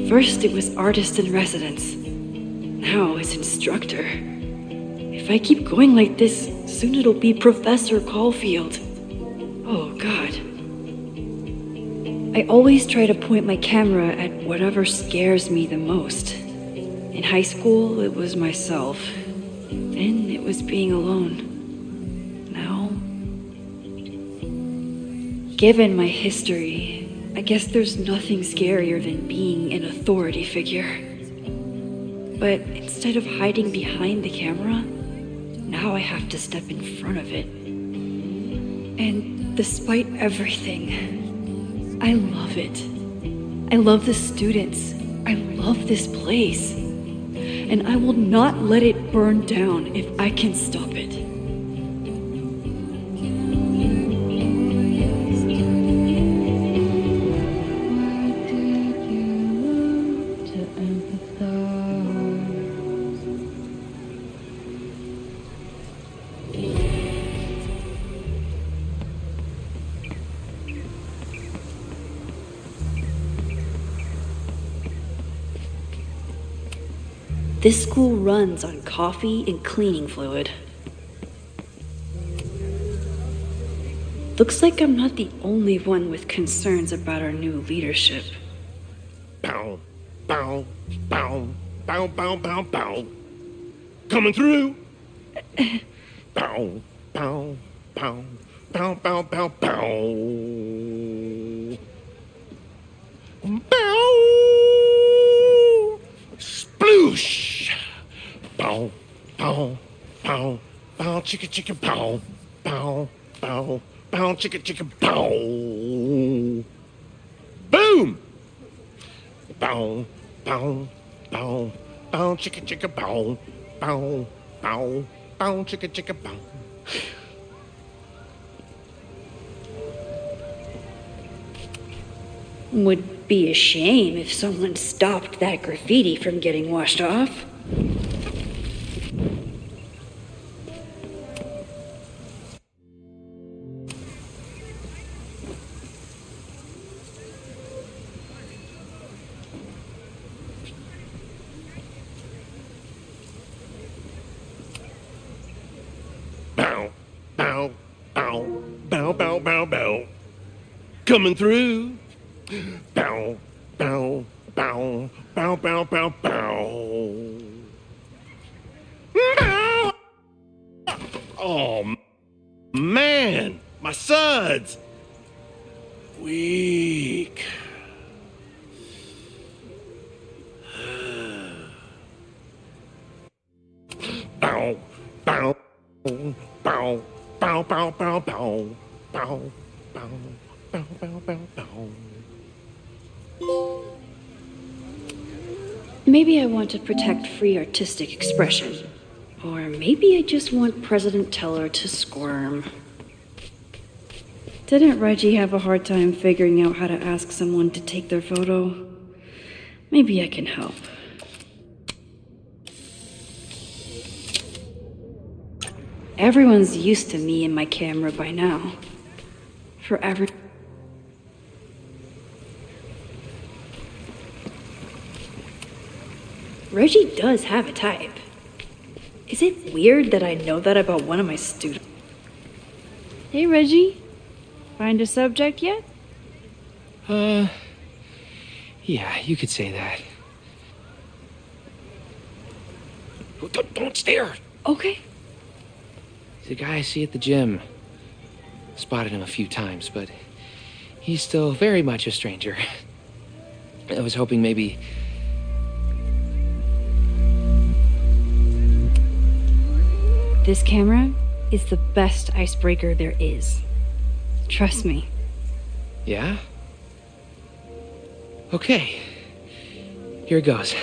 First it was artist in residence. Now it's instructor. If I keep going like this, soon it'll be Professor Caulfield. Oh, God. I always try to point my camera at whatever scares me the most. In high school, it was myself. Then it was being alone. Now, given my history, I guess there's nothing scarier than being an authority figure. But instead of hiding behind the camera, now I have to step in front of it. And despite everything, I love it. I love the students. I love this place. And I will not let it burn down if I can stop it. This school runs on coffee and cleaning fluid. Looks like I'm not the only one with concerns about our new leadership. Bow, bow, bow, bow, bow, bow, bow. Coming through. Bow, bow, bow, bow, bow, bow, bow. Bow. Sploosh. Bow, bow, bow, bow, chicka, chicka, bow, bow, bow, bow, chicka, chicka, bow. Boom! Bow, bow, bow, bow, chicka, chicka, bow, bow, bow, bow, chicka, chicka, bow. Would be a shame if someone stopped that graffiti from getting washed off. Bow, bow, bow, bow, bow, bow, bow. Coming through. Bow, bow, bow, bow, bow, bow, bow. Bow. Oh, man, my suds. Weak. Bow, bow, bow, bow, bow, bow, bow, bow, bow, bow, bow, bow, bow. Maybe I want to protect free artistic expression. Or maybe I just want President Teller to squirm. Didn't Reggie have a hard time figuring out how to ask someone to take their photo? Maybe I can help. Everyone's used to me and my camera by now. forever. Reggie does have a type. Is it weird that I know that about one of my students? Hey, Reggie. Find a subject yet? Yeah, you could say that. Oh, don't stare. Okay. He's a guy I see at the gym. Spotted him a few times, but he's still very much a stranger. I was hoping maybe... This camera is the best icebreaker there is. Trust me. Yeah? Okay. Here it goes.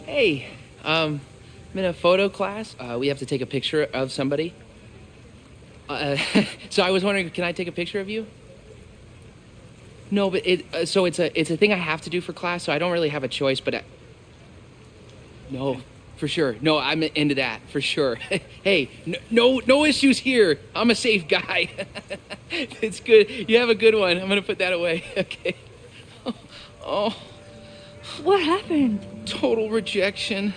Hey, I'm in a photo class. We have to take a picture of somebody. So I was wondering, can I take a picture of you? No, but it's a thing I have to do for class, so I don't really have a choice, but no, for sure. No, I'm into that, for sure. Hey, no issues here. I'm a safe guy. It's good. You have a good one. I'm gonna put that away. Okay. Oh. What happened? Total rejection.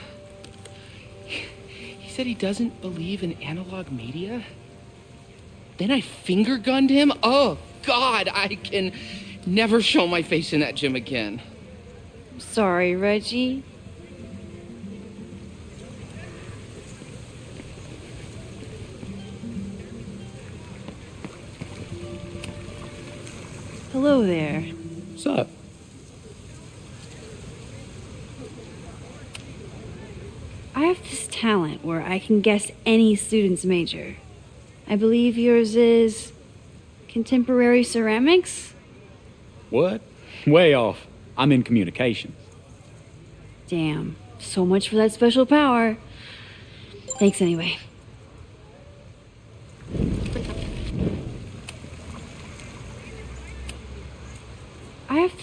He said he doesn't believe in analog media. Then I finger gunned him? Oh, God, I can never show my face in that gym again. Sorry, Reggie. Hello there. What's up? I have this talent where I can guess any student's major. I believe yours is contemporary ceramics? What? Way off. I'm in communications. Damn, so much for that special power. Thanks anyway. I have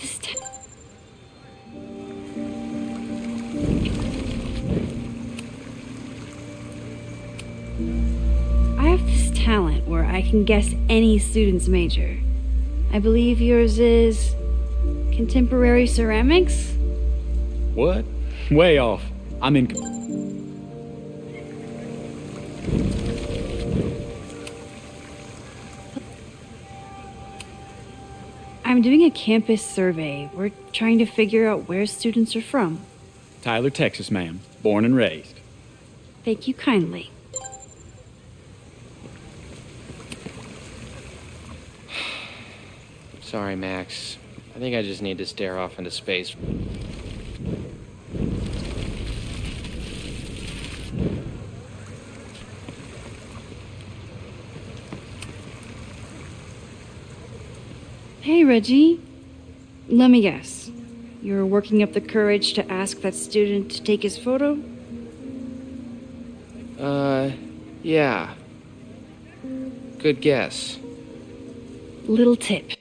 this talent where I can guess any student's major. I believe yours is contemporary ceramics? What? Way off. I'm in... I'm doing a campus survey. We're trying to figure out where students are from. Tyler, Texas, ma'am. Born and raised. Thank you kindly. Sorry, Max. I think I just need to stare off into space. Hey, Reggie. Let me guess. You're working up the courage to ask that student to take his photo? Yeah. Good guess. Little tip.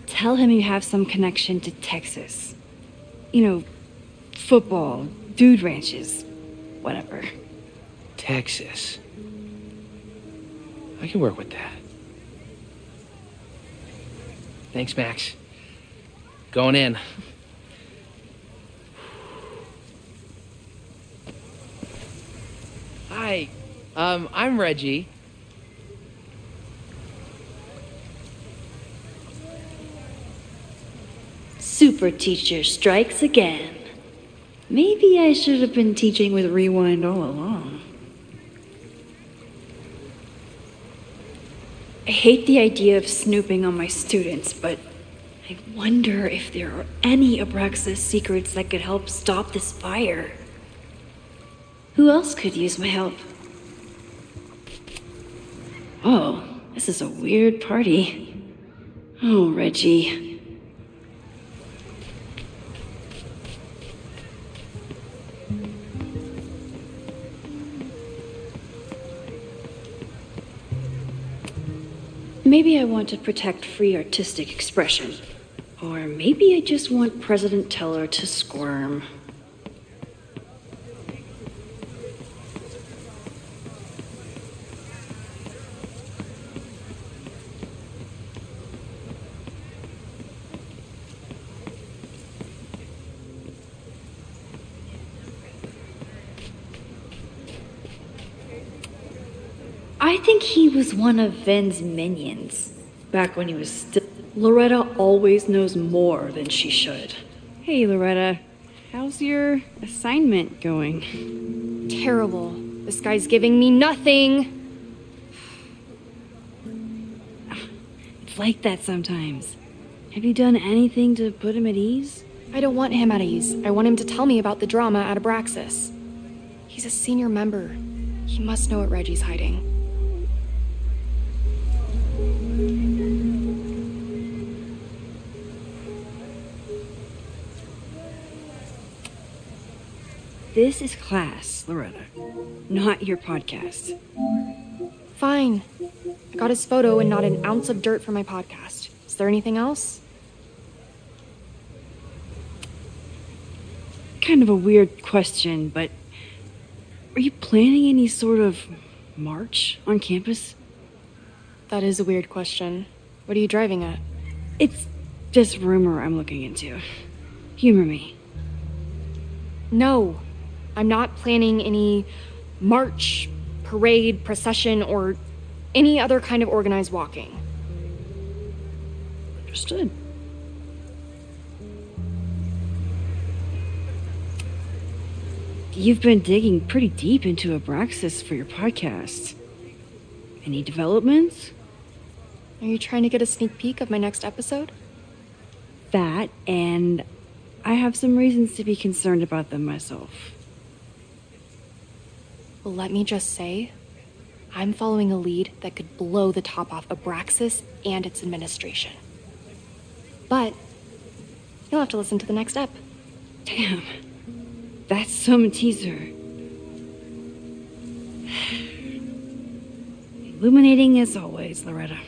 Tell him you have some connection to Texas. You know, football, dude ranches, whatever. Texas. I can work with that. Thanks, Max. Going in. Hi, I'm Reggie. Super teacher strikes again. Maybe I should have been teaching with Rewind all along. I hate the idea of snooping on my students, but I wonder if there are any Abraxas secrets that could help stop this fire. Who else could use my help? Oh, this is a weird party. Oh, Reggie. Maybe I want to protect free artistic expression. Or maybe I just want President Teller to squirm. I think he was one of Ven's minions, back when he was still... Loretta always knows more than she should. Hey, Loretta. How's your assignment going? Terrible. This guy's giving me nothing. It's like that sometimes. Have you done anything to put him at ease? I don't want him at ease. I want him to tell me about the drama at Abraxas. He's a senior member. He must know what Reggie's hiding. This is class, Loretta, not your podcast. Fine. I got his photo and not an ounce of dirt for my podcast. Is there anything else? Kind of a weird question, but are you planning any sort of march on campus? That is a weird question. What are you driving at? It's just rumor I'm looking into. Humor me. No. I'm not planning any march, parade, procession, or any other kind of organized walking. Understood. You've been digging pretty deep into Abraxas for your podcast. Any developments? Are you trying to get a sneak peek of my next episode? That, and I have some reasons to be concerned about them myself. Well, let me just say, I'm following a lead that could blow the top off Abraxas and its administration. But you'll have to listen to the next ep. Damn. That's some teaser. Illuminating as always, Loretta.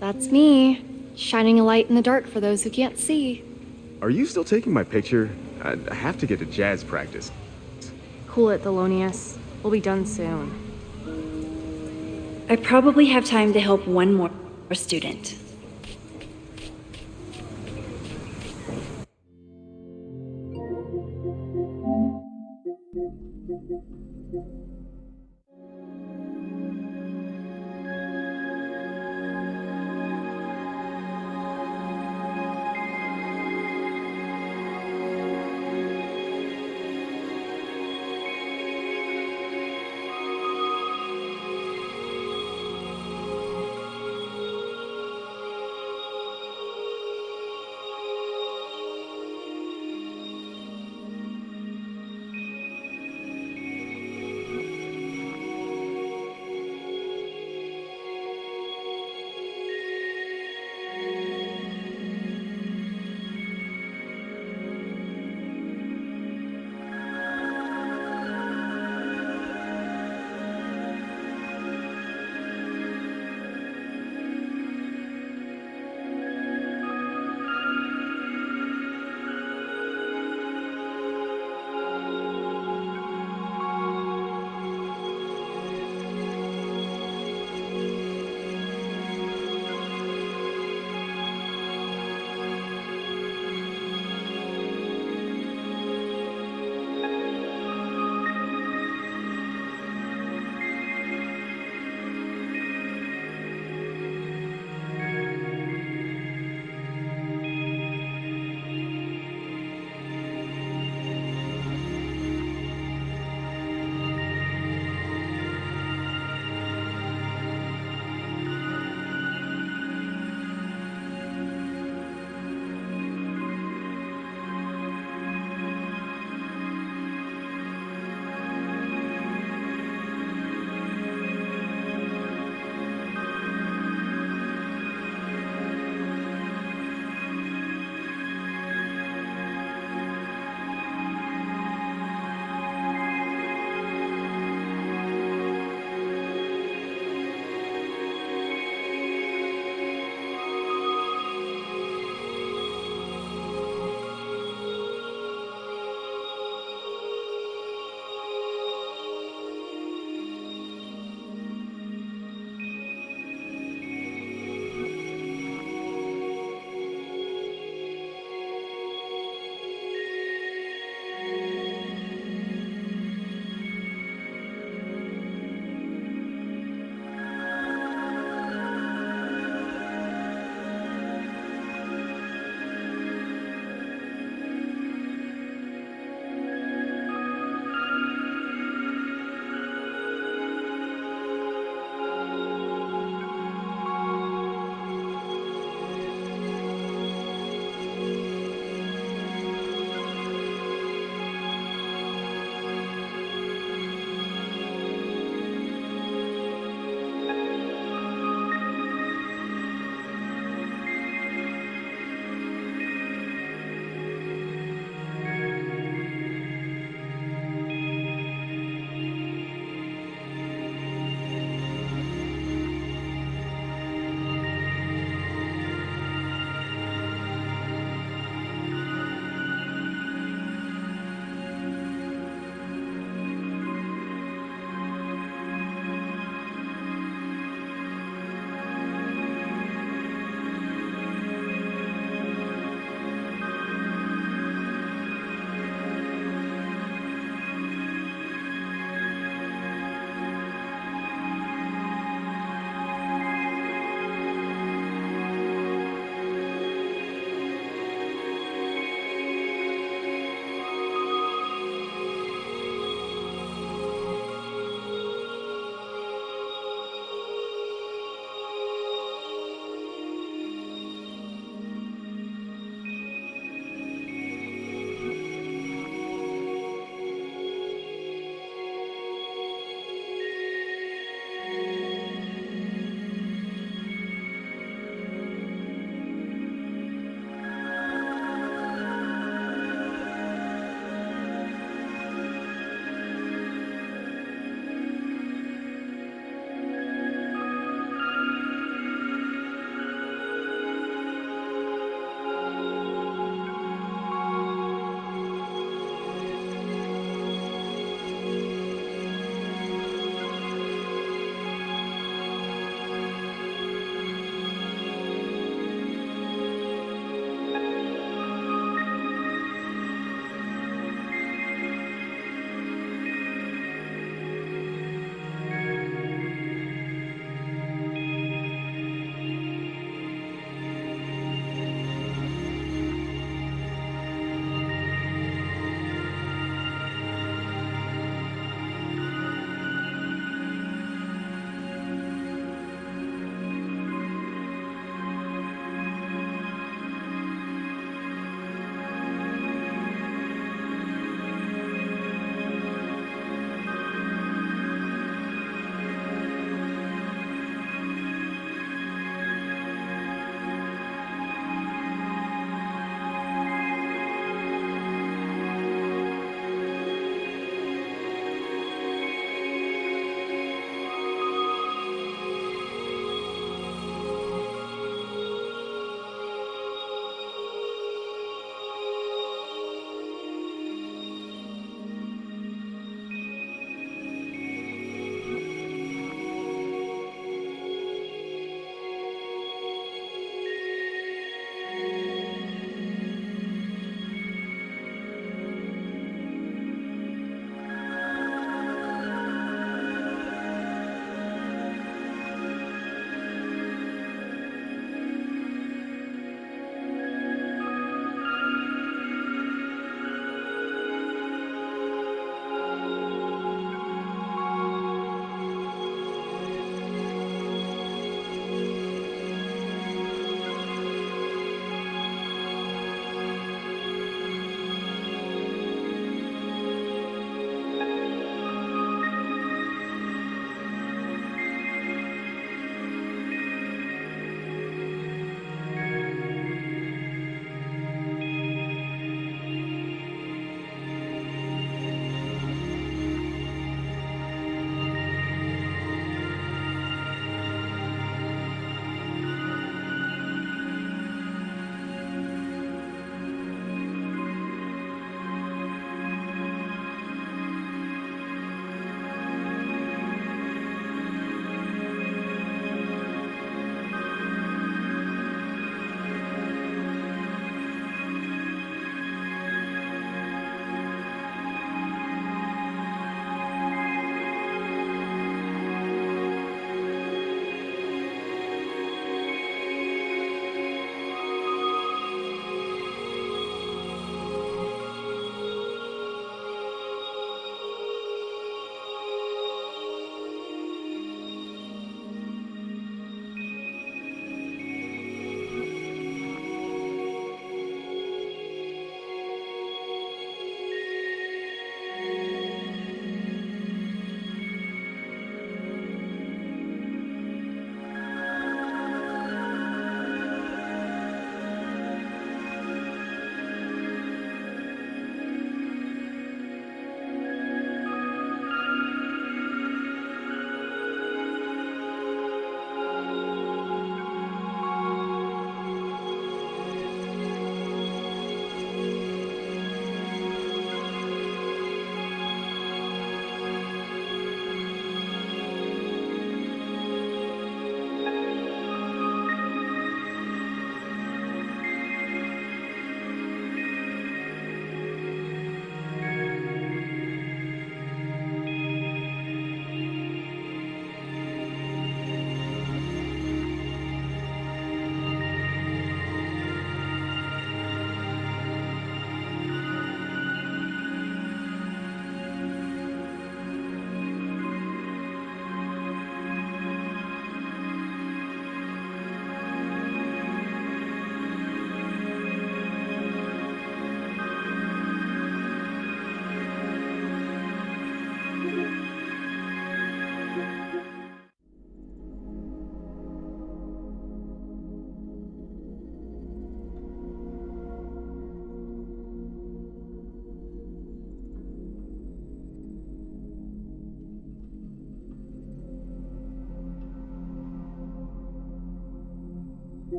That's me, shining a light in the dark for those who can't see. Are you still taking my picture? I have to get to jazz practice. Cool it, Thelonious. We'll be done soon. I probably have time to help one more student.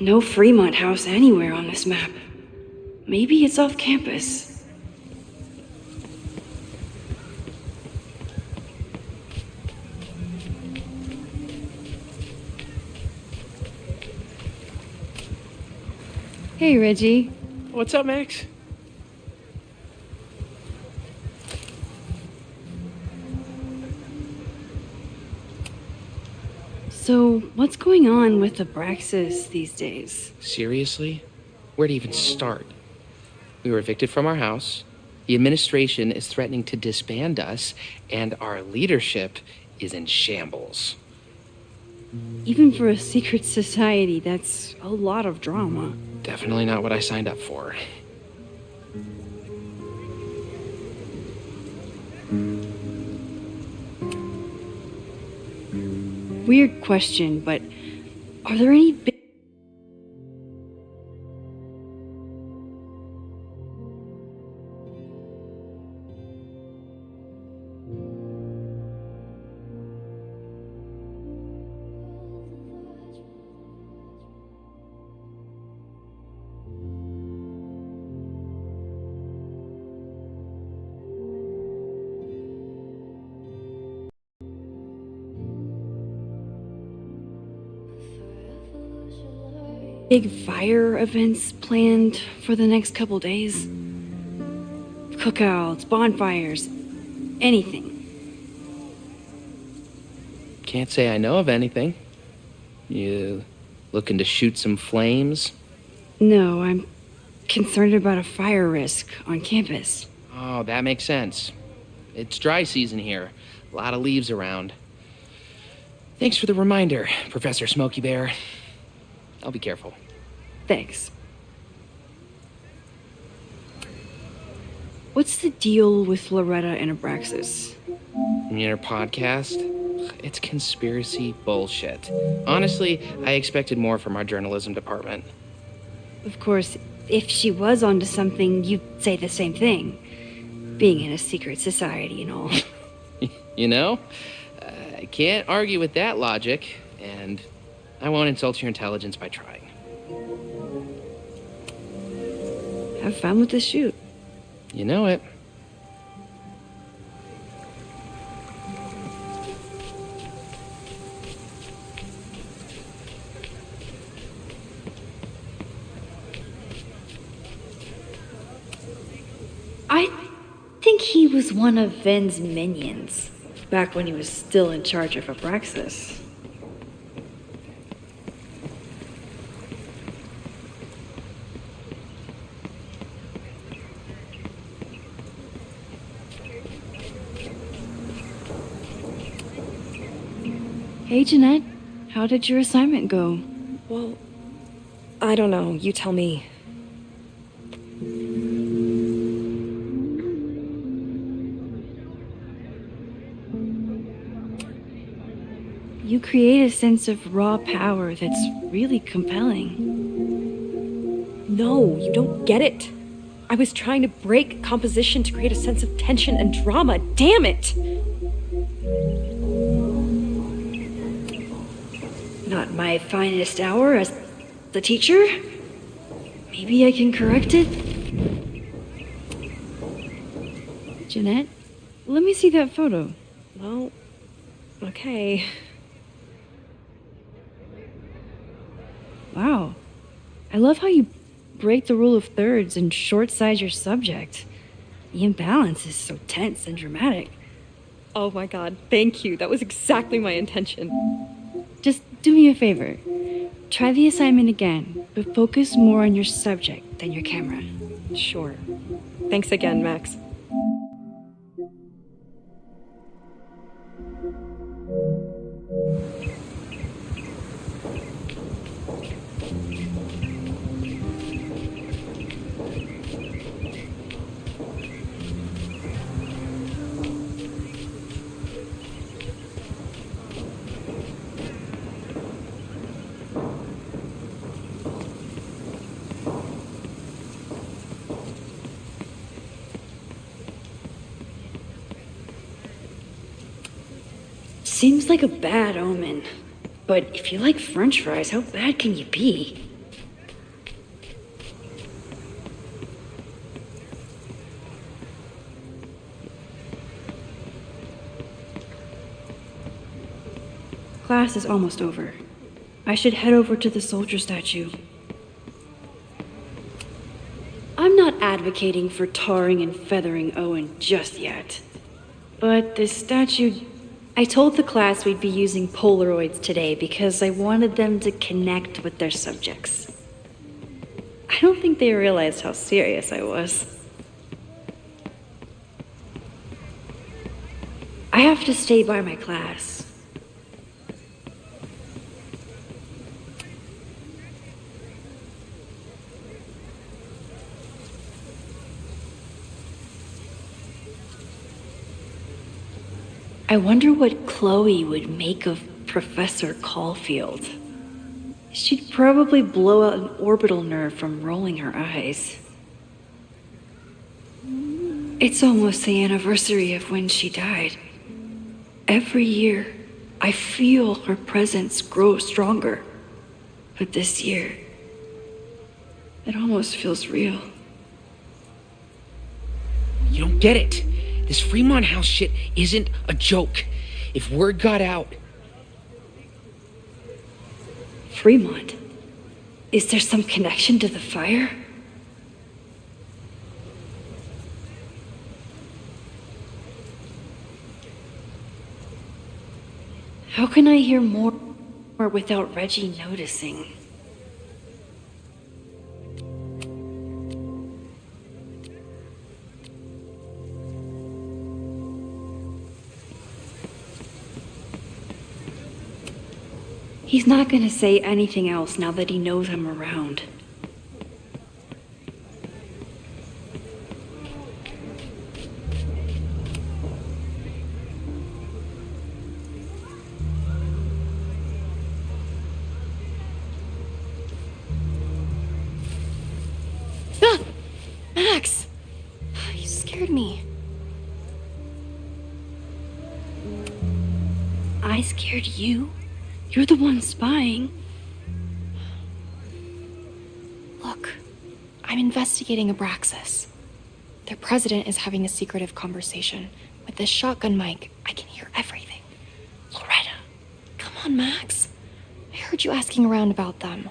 No Fremont House anywhere on this map. Maybe it's off campus. Hey, Reggie. What's up, Max? So, what's going on with Abraxas these days? Seriously? Where to even start? We were evicted from our house, the administration is threatening to disband us, and our leadership is in shambles. Even for a secret society, that's a lot of drama. Definitely not what I signed up for. Weird question, but are there any big... big fire events planned for the next couple days? Cookouts, bonfires, anything. Can't say I know of anything. You looking to shoot some flames? No, I'm concerned about a fire risk on campus. Oh, that makes sense. It's dry season here. A lot of leaves around. Thanks for the reminder, Professor Smokey Bear. I'll be careful. Thanks. What's the deal with Loretta and Abraxas? You mean her podcast? It's conspiracy bullshit. Honestly, I expected more from our journalism department. Of course, if she was onto something, you'd say the same thing. Being in a secret society and all. You know, I can't argue with that logic, and I won't insult your intelligence by trying. Have fun with the shoot. You know it. I think he was one of Ven's minions, back when he was still in charge of Abraxas. Hey, Jeanette. How did your assignment go? Well, I don't know. You tell me. You create a sense of raw power that's really compelling. No, you don't get it. I was trying to break composition to create a sense of tension and drama. Damn it! Not my finest hour as the teacher? Maybe I can correct it? Jeanette, let me see that photo. Well, okay. Wow. I love how you break the rule of thirds and short-size your subject. The imbalance is so tense and dramatic. Oh my god, thank you. That was exactly my intention. Just do me a favor. Try the assignment again, but focus more on your subject than your camera. Sure. Thanks again, Max. seems like a bad omen. But if you like French fries, how bad can you be? Class is almost over. I should head over to the soldier statue. I'm not advocating for tarring and feathering Owen just yet. But this statue... I told the class we'd be using Polaroids today because I wanted them to connect with their subjects. I don't think they realized how serious I was. I have to stay by my class. I wonder what Chloe would make of Professor Caulfield. She'd probably blow out an orbital nerve from rolling her eyes. It's almost the anniversary of when she died. Every year, I feel her presence grow stronger. But this year, it almost feels real. You don't get it. This Fremont House shit isn't a joke. If word got out... Fremont? Is there some connection to the fire? How can I hear more without Reggie noticing? He's not gonna say anything else now that he knows I'm around. Ah! Max! You scared me. I scared you? You're the one spying. Look, I'm investigating Abraxas. Their president is having a secretive conversation. With this shotgun mic, I can hear everything. Loretta, come on, Max. I heard you asking around about them.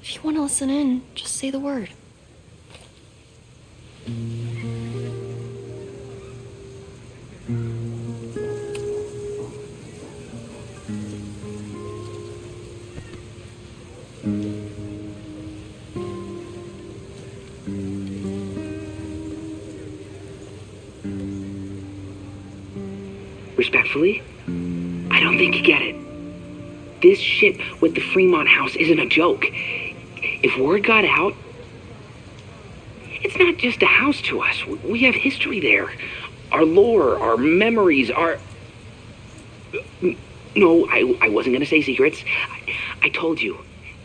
If you want to listen in, just say the word. Respectfully, I don't think you get it. This shit with the Fremont House isn't a joke. If word got out, it's not just a house to us. We have history there. Our lore, our memories, our... No, I wasn't gonna say secrets. I told you,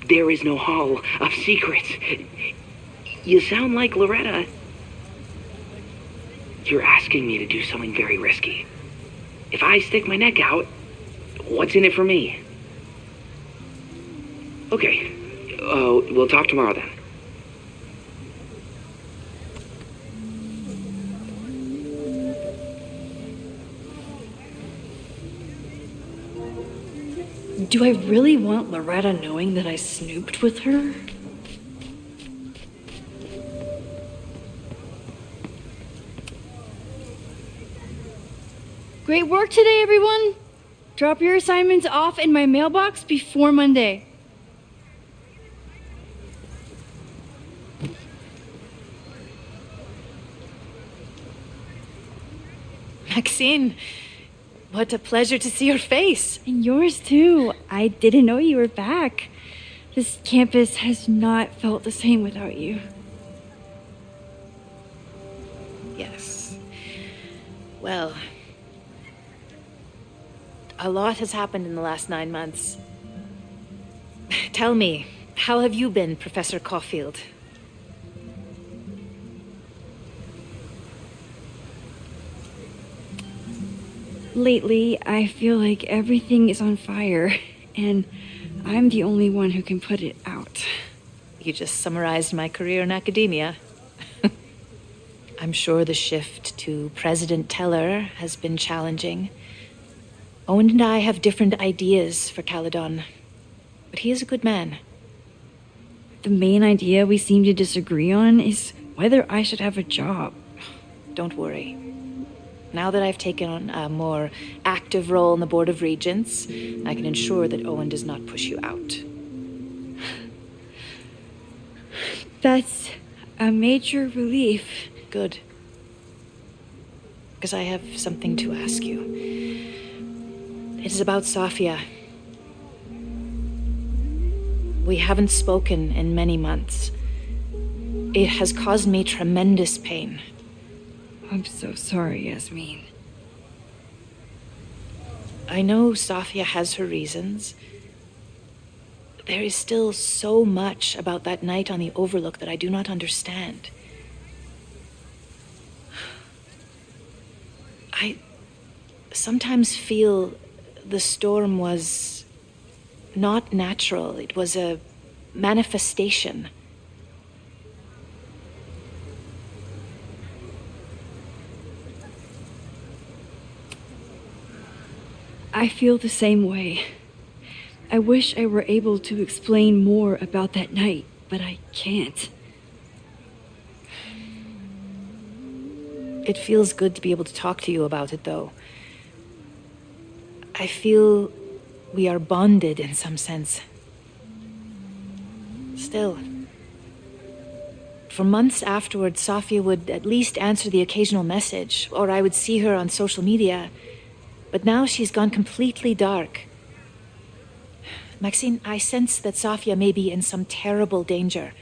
there is no Hall of Secrets. You sound like Loretta. You're asking me to do something very risky. If I stick my neck out, what's in it for me? Okay, we'll talk tomorrow then. Do I really want Loretta knowing that I snooped with her? Great work today, everyone! Drop your assignments off in my mailbox before Monday. Maxine, what a pleasure to see your face. And yours too. I didn't know you were back. This campus has not felt the same without you. Yes. Well, a lot has happened in the last 9 months. Tell me, how have you been, Professor Caulfield? Lately, I feel like everything is on fire, and I'm the only one who can put it out. You just summarized my career in academia. I'm sure the shift to President Teller has been challenging. Owen and I have different ideas for Caledon, but he is a good man. The main idea we seem to disagree on is whether I should have a job. Don't worry. Now that I've taken on a more active role in the Board of Regents, I can ensure that Owen does not push you out. That's a major relief. Good. Because I have something to ask you. It is about Safia. We haven't spoken in many months. It has caused me tremendous pain. I'm so sorry, Yasmin. I know Safia has her reasons. There is still so much about that night on the Overlook that I do not understand. I sometimes feel the storm was not natural. It was a manifestation. I feel the same way. I wish I were able to explain more about that night, but I can't. It feels good to be able to talk to you about it, though. I feel we are bonded in some sense. Still, for months afterward, Safia would at least answer the occasional message, or I would see her on social media. But now she's gone completely dark. Maxine, I sense that Safia may be in some terrible danger.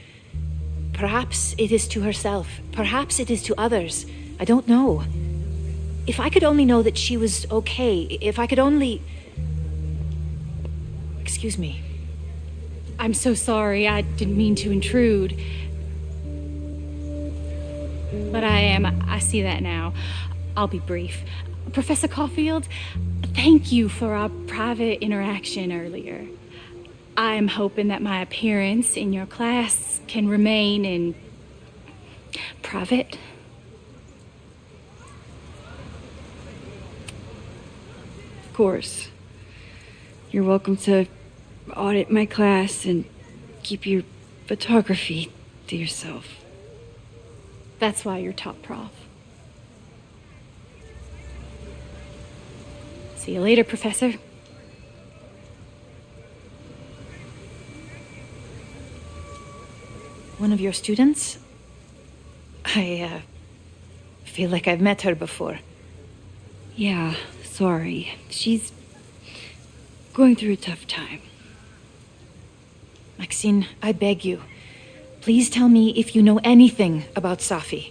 Perhaps it is to herself. Perhaps it is to others. I don't know. If I could only know that she was okay, if I could only... Excuse me. I'm so sorry. I didn't mean to intrude. But I see that now. I'll be brief. Professor Caulfield, thank you for our private interaction earlier. I'm hoping that my appearance in your class can remain in private. Of course. You're welcome to audit my class and keep your photography to yourself. That's why you're top prof. See you later, Professor. One of your students? I feel like I've met her before. Yeah, sorry. She's going through a tough time. Maxine, I beg you. Please tell me if you know anything about Safi.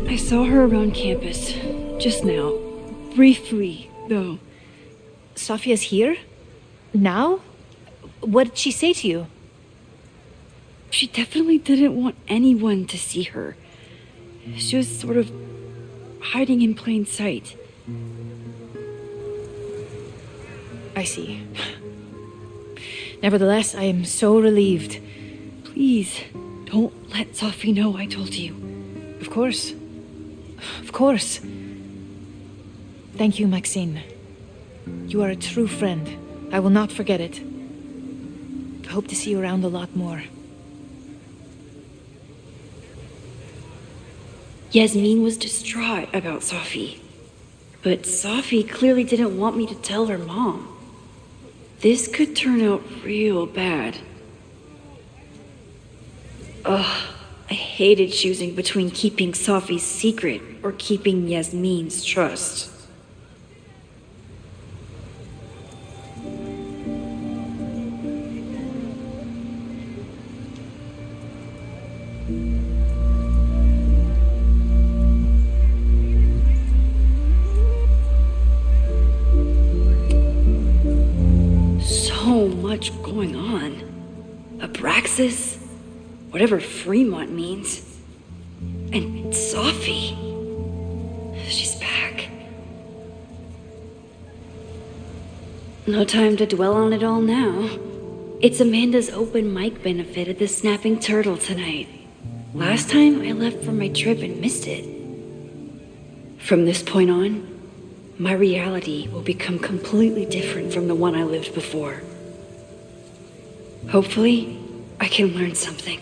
I saw her around campus just now. Briefly, though. Safia's here? Now? What did she say to you? She definitely didn't want anyone to see her. She was sort of hiding in plain sight. I see. Nevertheless, I am so relieved. Please, don't let Safi know I told you. Of course. Of course. Thank you, Maxine. You are a true friend. I will not forget it. I hope to see you around a lot more. Yasmin was distraught about Safi. But Safi clearly didn't want me to tell her mom. This could turn out real bad. Ugh, I hated choosing between keeping Safi's secret or keeping Yasmin's trust. So much going on. Abraxas, whatever Fremont means. And Sophie. She's back. No time to dwell on it all now. It's Amanda's open mic benefit at the Snapping Turtle tonight. Last time I left for my trip and missed it. From this point on, my reality will become completely different from the one I lived before. Hopefully, I can learn something.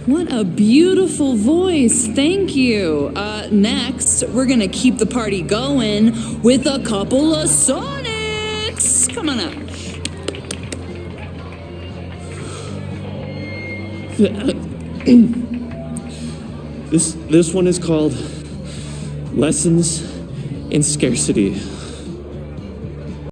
What a beautiful voice. Thank you. Next, we're gonna keep the party going with a couple of Sonics. Come on up. This one is called Lessons in Scarcity.